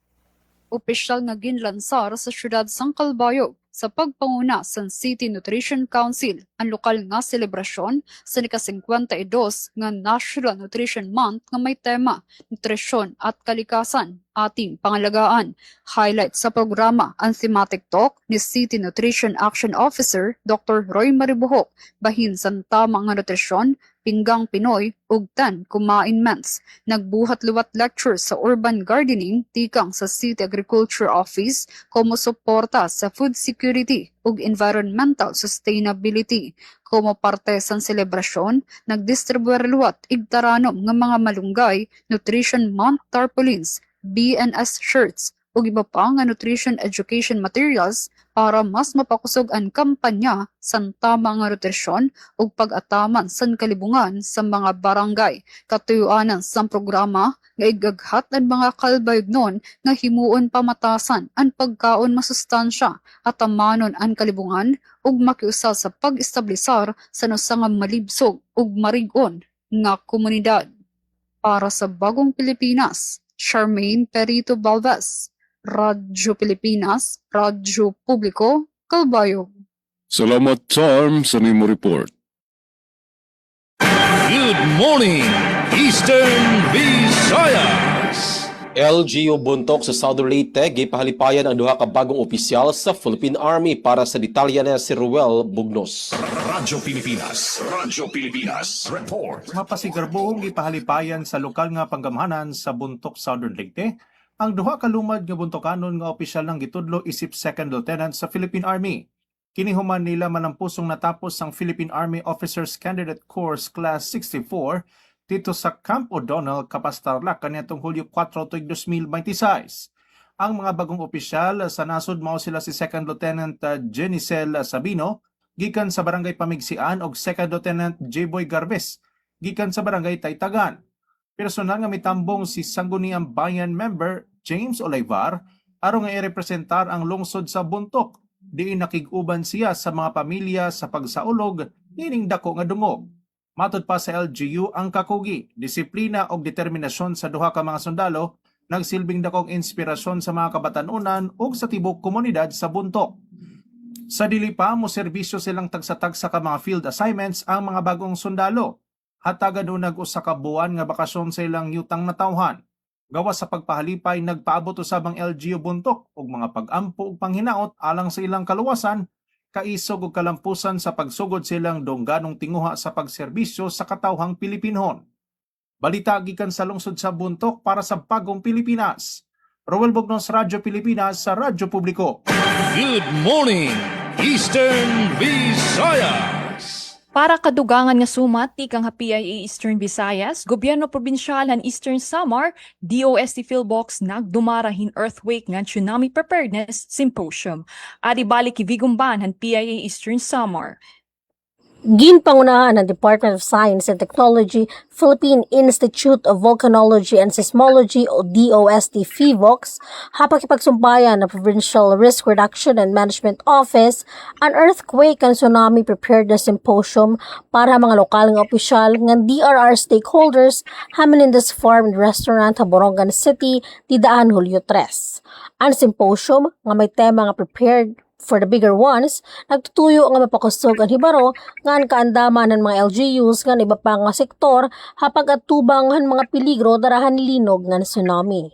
Opisyal nga ginlansar sa syudad sang Calbayog sa pagpanguna sa City Nutrition Council ang lokal nga selebrasyon sa ika-52 nga National Nutrition Month nga may tema Nutrisyon at Kalikasan, ating pangalagaan. Highlight sa programa ang thematic talk ni City Nutrition Action Officer Dr. Roy Maribuhok bahin sa tama nga nutrisyon, pinggang Pinoy, ug tan kumain mens. Nagbuhat luwat lecture sa urban gardening tikang sa City Agriculture Office como suporta sa food security ug environmental sustainability. Como parte sa selebrasyon, nagdistribuer luwat igtaranom nga mga malunggay, Nutrition Month tarpaulins, BNS shirts, ug iba pa nga nutrition education materials para mas mapakusog ang kampanya sa tama nga nutrisyon ug pag-ataman sa kalibungan sa mga barangay. Katuyuanan sa programa nga igaghat ang mga kalbayognon nga himuon pamatasan ang pagkaon masustansya at amanon ang kalibungan ug makiusa sa pag-establisar sa nusa nga malibsog ug marigon nga komunidad. Para sa Bagong Pilipinas, Charmaine Perito Balvez, Radyo Pilipinas, Radyo Publiko, Calbayog. Salamat Charm sa nimo report. Good morning, Eastern Visayas. LGU buntok sa Southern Leyte, gipahalipayan ang duha ka bagong opisyal sa Philippine Army. Para sa detalya na si Ruel Bugnos. Radyo Pilipinas, Radyo Pilipinas, report. Mapasigarbuong gipahalipayan sa lokal nga panggamhanan sa buntok Southern Leyte ang duha ka lumad nga buntokanon nga opisyal ng gitudlo isip Second Lieutenant sa Philippine Army. Kinihuman nila manampusong natapos ang Philippine Army Officers Candidate Course Class 64 dito sa Camp O'Donnell, Kapastarlac kaniadtong Hulyo 4, 2026. Ang mga bagong opisyal sa nasud mao sila si Second Lieutenant Jenicel Sabino gikan sa Barangay Pamigsian ug Second Lieutenant J-Boy Garbes gikan sa Barangay Taytagan. Personal nga mitambong si Sangguniang Bayan member James Olivar aron nga irepresentar ang lungsod sa buntok. Diin nakig-uban siya sa mga pamilya sa pagsaulog nining dako nga dungog. Matod pa sa LGU, ang kakugi, disiplina o determinasyon sa duha ka mga sundalo nagsilbing dakong inspirasyon sa mga kabatanunan o sa tibok komunidad sa buntok. Sa dili pa mo serbisyo silang tagsa-tagsa ka mga field assignments ang mga bagong sundalo. Hatagan unag usa ka buwan nga bakasyon sa ilang yutang natawhan. Gawas sa pagpahalipay nagpaabot usab ang LGU buntok og mga pag-ampo ug panghinaot alang sa ilang kaluwasan, kaisog ug kalampusan sa pagsugod silang dongganong tinguha sa pagserbisyo sa katawhang Pilipinhon. Balita gikan sa lungsod sa buntok para sa Bagong Pilipinas. Roel Bognos, Radyo Pilipinas sa Radyo Publiko. Good morning, Eastern Visayas. Para kadugangan nga sumat, tikang PIA Eastern Visayas, Gobyerno Probinsyal ng Eastern Samar, DOST Philbox nagdumarahin earthquake nga tsunami preparedness symposium. Adi balik ibigumban ng PIA Eastern Samar. Ginpangunahan ng Department of Science and Technology, Philippine Institute of Volcanology and Seismology o DOST PHIVOLCS, hapakipagsumpayan ng Provincial Risk Reduction and Management Office ang Earthquake and Tsunami Preparedness Symposium para mga lokal nga opisyal ng DRR stakeholders Hamelindez Farm and Restaurant sa Borongan City, Didaan Hulyo 3. Ang symposium nga may tema nga prepared for the bigger ones, nagtutuyo nga mapakusog ang hibaro nga ang kaandaman ng mga LGUs nga iba pa nga sektor hapag atubang ang mga peligro darahan linog ng tsunami.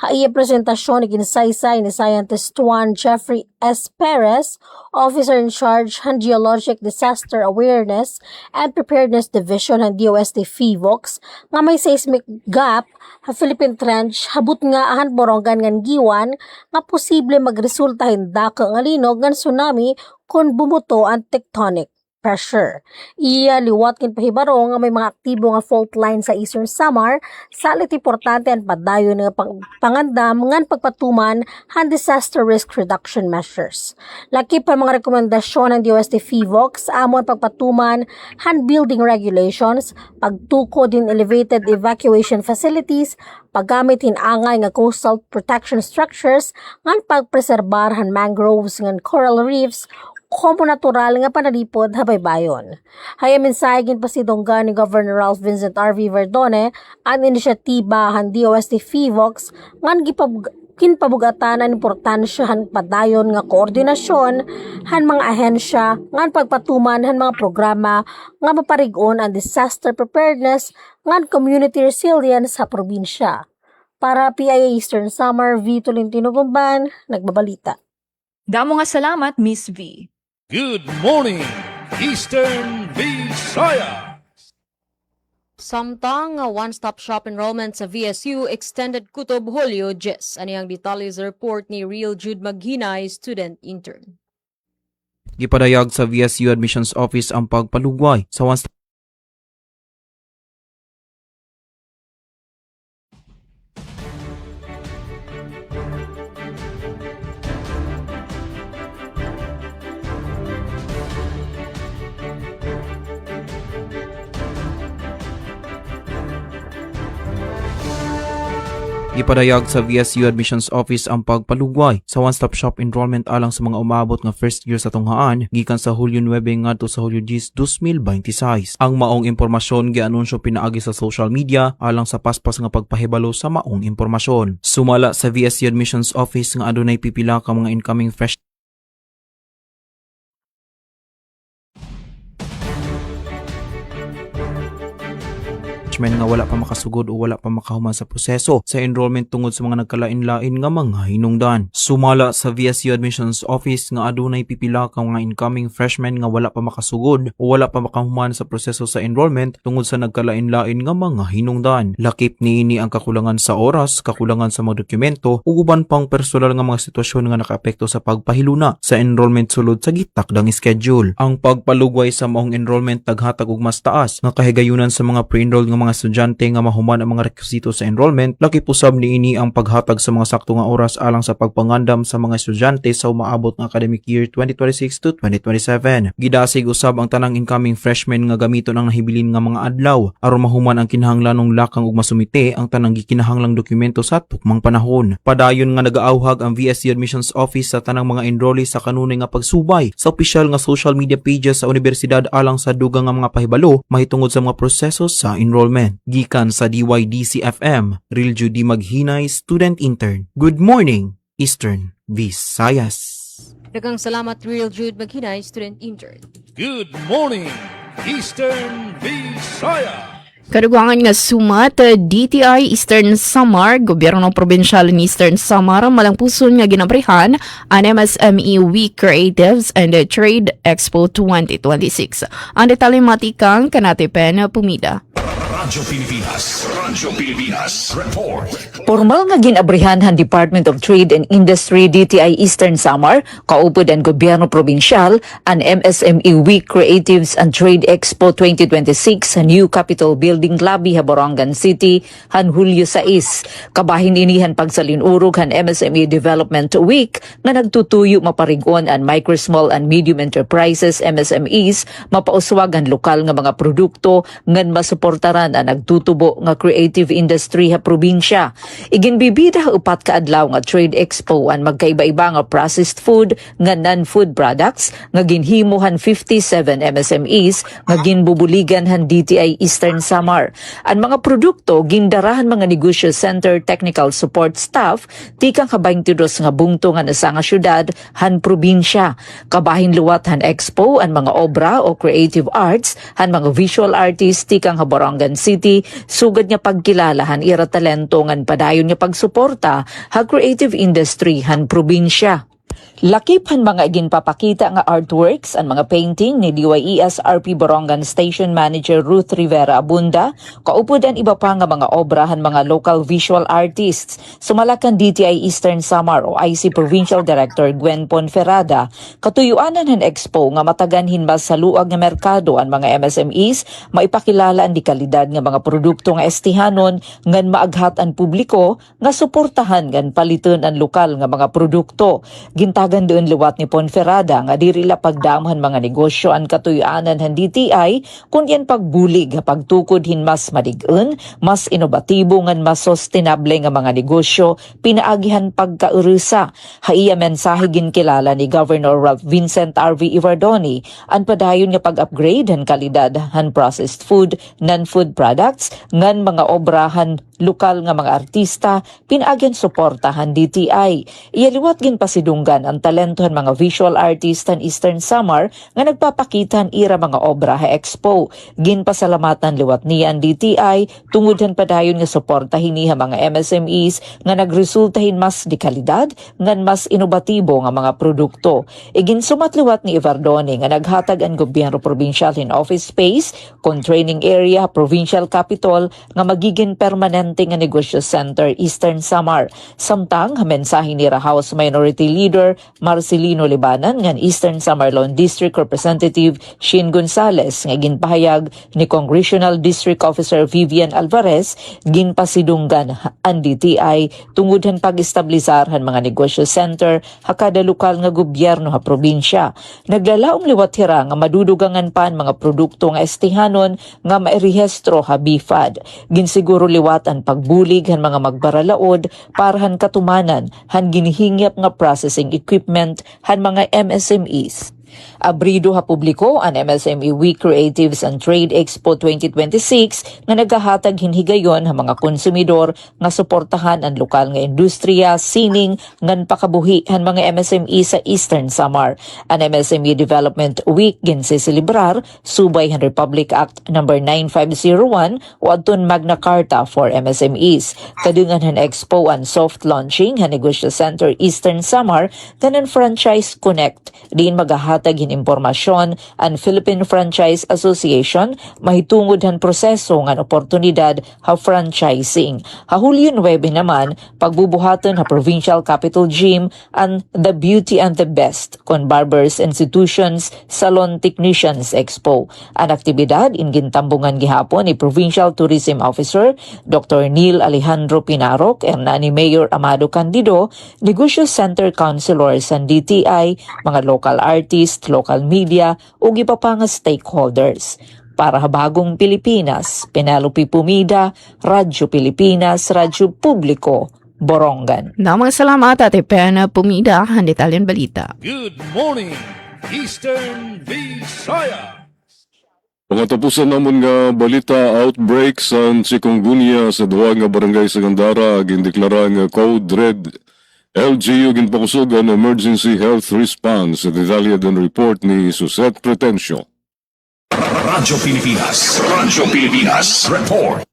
Haiya presentasyon ni kinsaysay ni Scientist Juan Jeffrey S. Perez, Officer in Charge ng Geologic Disaster Awareness and Preparedness Division ng DOST PHIVOLCS nga may seismic gap sa Philippine Trench habut nga ahan borongan ngan giwan nga posible magresulta hindaka nga linog ngan tsunami kung bumuto ang tectonic pressure. Iya liwat kin pahibaro nga may mga aktibo nga fault line sa Eastern Samar, salit importante ang padayon nga pangandam ngan pagpatuman han disaster risk reduction measures. Laki pa mga rekomendasyon ng DOST PHIVOLCS amon pagpatuman han building regulations, pagtuko din elevated evacuation facilities, paggamit hinangay nga coastal protection structures, ngan pagpreserbar han mangroves ngan coral reefs, komo natural nga panalipod habaybayon. Haya mensahegin pa si Donggan ni Governor Ralph Vincent R.V. Verdone ang inisyatiba han DOST PHIVOLCS ngan kinpabugatan ang importansya han padayon nga koordinasyon han mga ahensya ngan pagpatuman han mga programa nga maparigon ang disaster preparedness ngan community resilience sa probinsya. Para PIA Eastern Samar, V. Tolentino Gumban, nagbabalita. Damo nga salamat, Miss V. Good morning, Eastern Visayas. Samtang one-stop shop enrollment sa VSU extended kutob Hulyo 10. Ano ang detalye sa report ni Real Jude Maghinay, student intern. Gipadayag sa VSU Admissions Office ang pagpalugway sa one-stop Ipadayag sa VSU Admissions Office ang pagpalugway sa one-stop shop enrollment alang sa mga umabot nga first year sa tunghaan gikan sa Hulyo 9 ngadto sa Hulyo 10, 2026. Ang maong impormasyon gianunsyo pinaagi sa social media alang sa paspas nga pagpahibalo sa maong impormasyon. Sumala sa VSU Admissions Office nga adunay pipila ka mga incoming fresh nga wala pa makasugod o wala pa makahuman sa proseso sa enrollment tungod sa mga nagkalain-lain nga mga hinungdan. Sumala sa VSU Admissions Office nga adunay pipila ka mga incoming freshmen nga wala pa makasugod o wala pa makahuman sa proseso sa enrollment tungod sa nagkalain-lain nga mga hinungdan. Lakip niini ang kakulangan sa oras, kakulangan sa mga dokumento ug uban pang personal nga mga sitwasyon nga nakaapekto sa pagpahiluna sa enrollment sulod sa gitakdang schedule. Ang pagpalugway sa maong enrollment naghatag og mas taas nga kahigayunan sa mga pre-enrolled nga mga mga estudyante nga mahuman ang mga rekwisito sa enrollment, laki pusab niini ang paghatag sa mga sakto nga oras alang sa pagpangandam sa mga estudyante sa umaabot nga academic year 2026 to 2027. Gidasig usab ang tanang incoming freshmen nga gamiton ang nahibilin nga mga adlaw aron mahuman ang kinahanglanong lakang ug masumite ang tanang gikinahanglang dokumento sa tukmang panahon. Padayon nga nagaauhag ang VSU Admissions Office sa tanang mga enrollees sa kanunay nga pagsubay sa opisyal nga social media pages sa universidad alang sa dugang nga mga pahibalo mahitungod sa mga proseso sa enrollment. Gikan sa DYDC-FM, Real Judy Maghinay, student intern. Good morning, Eastern Visayas. Daghang salamat, Real Jude Maghinay, student intern. Good morning, Eastern Visayas. Kadugangan nga sumat DTI Eastern Samar, gobyerno probinsyal ni Eastern Samar, malangpuson nga ginabrihan ang MSME Week Creatives and Trade Expo 2026. Ang detalye matikang kanatipen Pumida. Radyo Pilipinas Report. Formal nga ginabrihan han Department of Trade and Industry DTI Eastern Samar, kaupod ang gobyerno probinsyal, ang MSME Week Creatives and Trade Expo 2026 sa New Capitol Building Lobby, Borongan City, han Hulyo 6. Kabahin inihan pagsalinurog han MSME Development Week nga nagtutuyo maparigon ang micro, small and medium enterprises MSMEs mapauswag ang lokal nga mga produkto ngan masuportaran ang nagtutubo nga creative industry ha probinsya. Iginbibida upat ka adlaw nga trade expo ang magkaiba-iba nga processed food nga non-food products nga ginhimuhan 57 MSMEs nga ginbubuligan han DTI Eastern Samar. Ang mga produkto gindarahan mga negosyo center technical support staff tikang ka 22 nga bungto nga nasa nga syudad han probinsya. Kabahin luwat han expo ang mga obra o creative arts han mga visual artists tikang Borongan City sugad nga pagkilala han ira talento ngan padayon nga pagsuporta ha creative industry han probinsya. Lakip han mga ginpapakita nga artworks ang mga painting ni DYES RP Borongan Station Manager Ruth Rivera Abunda, kaupod ang iba pa nga mga obra han mga local visual artists. Sumalakan DTI Eastern Samar o IC Provincial Director Gwen Ponferrada, katuyuanan han expo nga mataganhin mas sa luag nga merkado ang mga MSMEs, maipakilala ang dikalidad nga mga produkto nga estihanon ngan maaghat ang publiko nga suportahan ngan paliton ang lokal nga mga produkto. Gintagan doon luwat ni Ponferrada nga dirila pagdamhan mga negosyo ang katuyanan han DTI kun yan pagbulig nga pagtukod hin mas madig-un, mas inobatibo ngan mas sustainable nga mga negosyo pinaagihan pagkaurusa. Haiya mensahe ginkilala ni Governor Ralph Vincent R.V. Ivardoni ang padayon nga pag-upgrade han kalidad han processed food, non-food products ngan mga obrahan lokal nga mga artista pinagyan suportahan DTI. Iyaliwat gin pasidunggan ang talentohan mga visual artist han Eastern Samar nga nagpapakitan ira mga obra ha expo. Gin pasalamatan liwat niya ang DTI tungod han padayon nga suporta hiniha mga MSMEs nga nagresultahin mas di kalidad ngan mas inobatibo nga mga produkto. Igin sumatliwat ni Ivardoni nga naghatag ang gobyerno probinsyal in office space kon training area provincial capital nga magiging permanent nga negosyo center Eastern Samar. Samtang mensahe ni House Minority Leader Marcelino Libanan ngan Eastern Samar Lone District Representative Shin Gonzales nga ginpahayag ni Congressional District Officer Vivian Alvarez ginpasidunggan ang DTI tungod han pag-establishar han mga negosyo center ha kada lokal nga gobyerno ha probinsya. Naglalaom liwat hira nga madudugangan pa mga produkto nga estihanon nga mairehistro ha BIFAD. Ginsiguro liwat ang pagbulig han mga magbaralaod para han katumanan han ginihingyap nga processing equipment han mga MSMEs. Abrido ha publiko ang MSME Week Creatives and Trade Expo 2026 nga nagahatag hinhigayon ha mga konsumidor nga suportahan ang lokal nga industriya, sining, ngan pakabuhi han mga MSME sa Eastern Samar. Ang MSME Development Week ginsisilibrar subay han Republic Act No. 9501 o adton Magna Carta for MSMEs. Kadungan han expo ang soft launching han Negosyo Center Eastern Samar kanan Franchise Connect. Diin magahatag naghatag hin impormasyon ang Philippine Franchise Association mahitungod han proseso ngan oportunidad ha franchising. Ha Hulyo 9 naman pagbubuhaton ha Provincial Capital Gym and The Beauty and the Best kon Barbers Institutions Salon Technicians Expo. Ang aktibidad ingintambungan gihapon ni Provincial Tourism Officer Dr. Neil Alejandro Pinarok and ni Mayor Amado Candido, Negosyo Center Councilors and DTI, mga local artists, local media, ug iba pa nga stakeholders. Para habagong Pilipinas, Penelope Pumida, Radyo Pilipinas, Radyo Publiko, Borongan. Namang salamat Ate Pena Pumida, ang detalyan balita. Good morning, Eastern Visayas. Pangatapusan namon nga balita, outbreak sa chikungunya sa duha nga barangay sa Gandara gindeklara nga Code Red. LGU ginpakusugan Emergency Health Response sa detalye ng report ni Susette Pretencio. Radyo Pilipinas, report.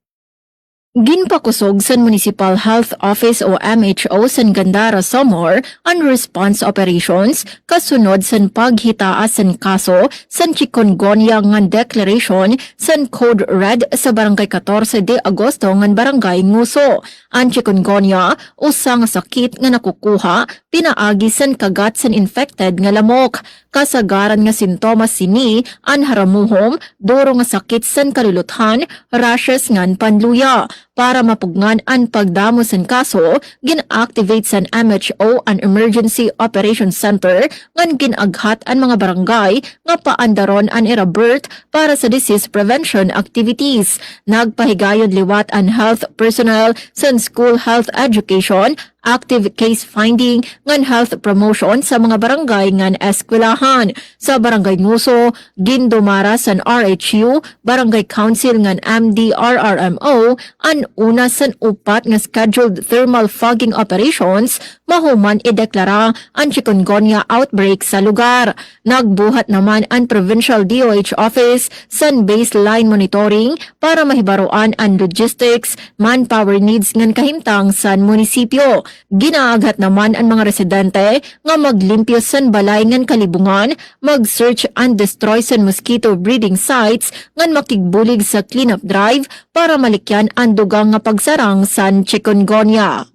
Ginpakusog sa Municipal Health Office o MHO sa Gandara Samar ang response operations kasunod sa paghitaas sa kaso sa chikungunya nga declaration sa Code Red sa Barangay 14 de Agosto ng Barangay Nguso. Ang chikungunya usa nga sakit nga nakukuha pinaagi sa kagat sa infected nga lamok. Kasagaran nga sintomas sini ang haramuhom, duro nga sakit sa kaluluthan, rashes ngan panluya. Para mapugnan ang pagdamo sa kaso, gin-activate sa MHO ang Emergency Operations Center ngan ginaghat ang mga barangay nga paandaron ang irabert para sa disease prevention activities. Nagpahigayon liwat ang health personnel sa school health education, active case finding ngan health promotion sa mga barangay ngan eskwelahan. Sa Barangay Nguso, gindumara sa RHU, Barangay Council ngan MDRRMO, an una sa upat nga scheduled thermal fogging operations, mahuman ideklara ang chikungunya outbreak sa lugar. Nagbuhat naman ang Provincial DOH Office sa baseline monitoring para mahibaruan ang logistics, manpower needs ngan kahimtang sa munisipyo. Ginaagat naman ang mga residente nga maglimpyo sa balay ngan kalibungan, mag-search and destroy sa mosquito breeding sites ngan makigbulig sa cleanup drive para malikyan ang dugang nga pagsarang sa chikungunya.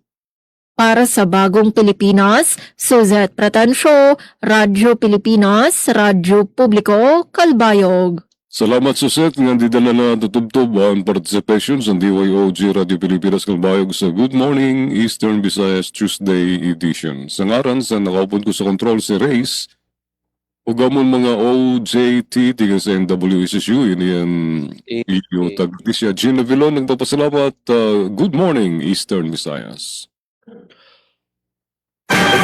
Para sa Bagong Pilipinas, Suzette Pretencio, Radyo Pilipinas, Radyo Publiko, Kalbayog. Salamat Susette nga didala na tutubtob ang participation sa DYOG Radio Pilipinas Kalbayog sa Good Morning Eastern Visayas Tuesday edition. Sa ngaran sa nakaupod ko sa control si Reyes, ugamon mga OJT tiga sa NWSSU, yun yan iyo tagdisya. Gina Vilon, nagpapasalamat. Good morning Eastern Visayas.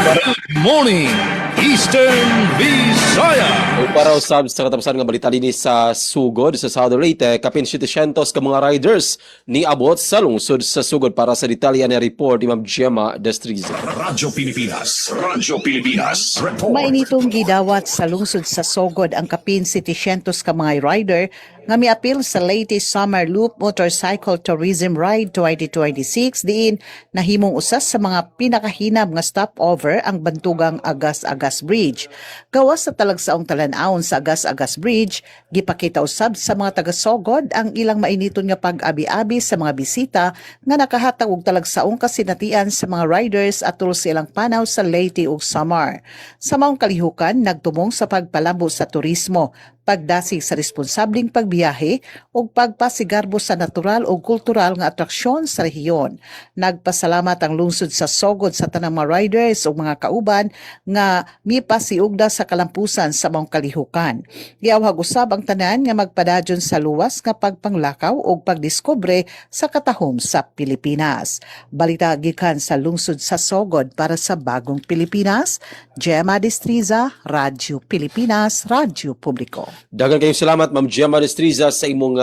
Good morning, Eastern Visayas. O para usab sa katapusan nga balita dinhi sa sugod sa Southern Leyte, kapin 700 ka mga riders ni abot sa lungsod sa sugod. Para sa detalye ni report ni Ma'am Gemma Destriza. Radyo Pilipinas, report. Mainitong gidawat sa lungsod sa sugod ang kapin 700 ka mga rider nga miapil sa latest Summer Loop Motorcycle Tourism Ride 2026 diin nahimong usas sa mga pinakahinab nga stopover ang bantugang Agas-Agas Bridge. Gawas sa talagsaong talan-aon sa Agas-Agas Bridge, gipakita usab sa mga taga-sogod ang ilang mainiton nga pag-abi-abi sa mga bisita nga nakahatag og talagsaong kasinatian sa mga riders atol sa ilang panaw sa Leyte ug Samar. Sa maong kalihukan, nagtumong sa pagpalabo sa turismo, pagdasig sa responsableng pagbiyahe ug pagpasigarbo sa natural ug kultural nga atraksyon sa rehiyon. Nagpasalamat ang lungsod sa sogod sa tanang mga riders ug mga kauban nga mipasiugda sa kalampusan sa maong kalihukan. Giawhag usab ang tanan nga magpadadyon sa luwas nga pagpanglakaw ug pagdiskubre sa katahom sa Pilipinas. Balita gikan sa lungsod sa sogod para sa Bagong Pilipinas, Gemma Destriza, Radyo Pilipinas, Radyo Publiko. Daghang kayong salamat Ma'am Gemma Destriza sa imong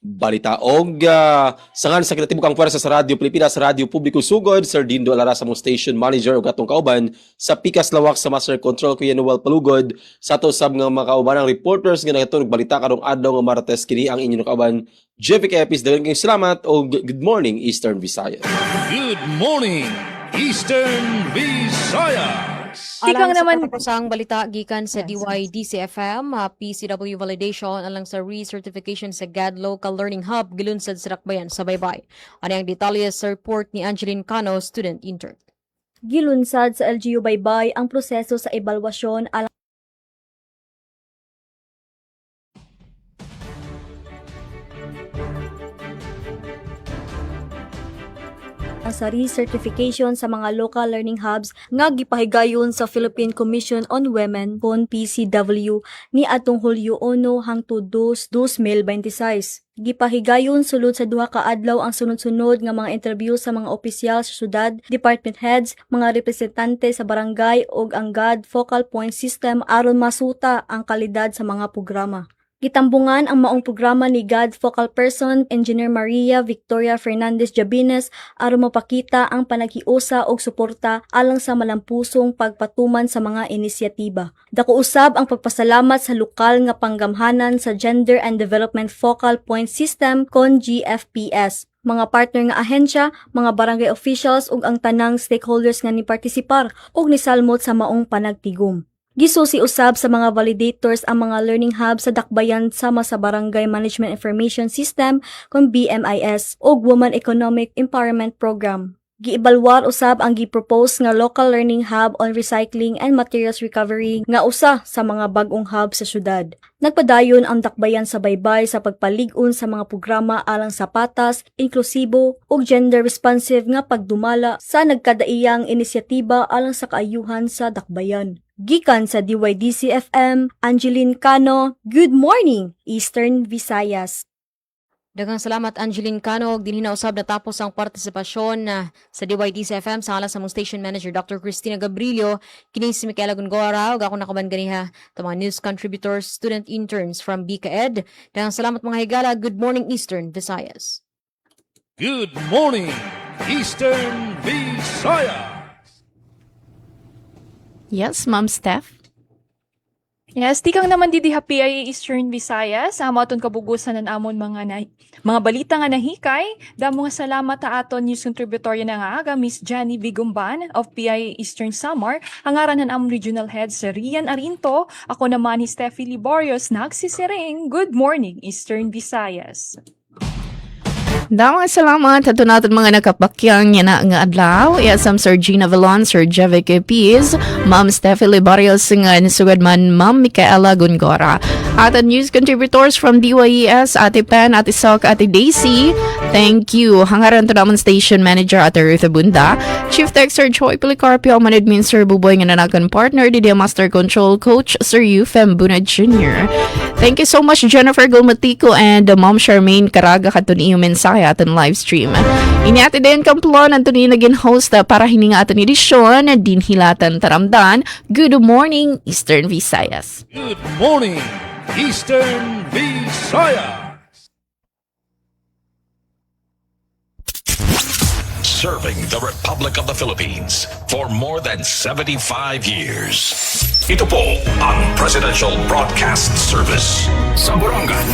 balita. Og sangan sa kinatibuk ang pwersa sa Radyo Pilipinas, Radyo Publiko sugod, Sir Dindo Alara sa mong station manager ug atong kauban sa Pikas Lawak sa Master Control Kuya Noel Palugod sa ato sab nga mga kauban ang reporters nga nagatunog balita karong adlaw nga Martes kini ang inyong kauban Jevic Epis. Daghang kayong salamat og good morning Eastern Visayas. Good morning, Eastern Visayas. Tikang naman, Sa balita gikan sa DYDC-FM, PCW validation alang sa recertification sa GAD Local Learning Hub gilunsad sa Dakbayan sa Baybay. Ano ang detalye sa report ni Angeline Cano, student intern. Gilunsad sa LGU Baybay ang proseso sa ebalwasyon alang sa recertification sa mga local learning hubs nga gipahigayon sa Philippine Commission on Women kon PCW ni atong Hulyo 1 hangtod 2, 2026. Gipahigayon sulod sa duha ka adlaw ang sunod-sunod nga mga interview sa mga opisyal sa syudad, department heads, mga representante sa barangay ug ang GAD focal point system aron masuta ang kalidad sa mga programa. Gitambungan ang maong programa ni GAD Focal Person Engineer Maria Victoria Fernandez Jabines aron mapakita ang panaghiusa og suporta alang sa malampusong pagpatuman sa mga inisyatiba. Dako usab ang pagpasalamat sa lokal nga panggamhanan sa Gender and Development Focal Point System kon GFPS, mga partner nga ahensya, mga barangay officials ug ang tanang stakeholders nga ni partisipar ug nisalmot sa maong panagtigom. Gisusi usab sa mga validators ang mga learning hub sa Dakbayan sama sa Barangay Management Information System kon BMIS ug Women Economic Empowerment Program. Giibalwar usab ang gipropose nga local learning hub on recycling and materials recovery nga usa sa mga bag-ong hub sa syudad. Nagpadayon ang Dakbayan sa Baybay sa pagpalig-on sa mga programa alang sa patas, inklusibo ug gender responsive nga pagdumala sa nagkadaiyang inisyatiba alang sa kaayuhan sa Dakbayan. Gikan sa DYDC-FM, Angeline Cano, Good Morning, Eastern Visayas. Daghang salamat Angeline Cano ug dinhi na usab natapos ang partisipasyon sa DYDC-FM sa ngalan sa mong station manager Dr. Cristina Gabrilio, kini si Micaela Gongora ug ako nakaban ganiha ta mga news contributors, student interns from BKED. Daghang salamat mga higala. Good morning Eastern Visayas. Good morning, Eastern Visayas. Yes, Ma'am Steph. yes, tikang naman didi PIA Eastern Visayas, amo aton kabugusan ng amon mga balita nga nahikay. Damo nga salamat ta aton news contributorya na nga aga, Miss Jenny Bigumban of PIA Eastern Samar, hangaran ng amon regional head sa Rian Arinto, ako naman ni Steffi Liborios, nagsisiring, Good morning Eastern Visayas. Damang salamat ato natin mga nakapakyang niya na nga adlaw. Iasam Sir Gina Villan, Sir Jevic Epiz, Ma'am Steffi Libarios nga nisugad man Ma'am Micaela Gongora. At news contributors from DYES, Ate Pen, Ate Sok, Ate Daisy, thank you. Hangaran to naman station manager Ate Ruth Bunda, Chief Tech Sir Joy Policarpio, man admin Sir Buboy nga nanakan partner, Didia Master Control Coach Sir Eufem Buna Jr. Thank you so much Jennifer Gulmatico and Ma'am Charmaine Caraga katon iyong mensahe aton live stream. Ini ate din kamplon aton ni naging host para hininga aton edisyon din hilatan taramdan. Good morning Eastern Visayas. Good morning, Eastern Visayas. Serving the Republic of the Philippines for more than 75 years. Ito po ang Presidential Broadcast Service sa Borongan.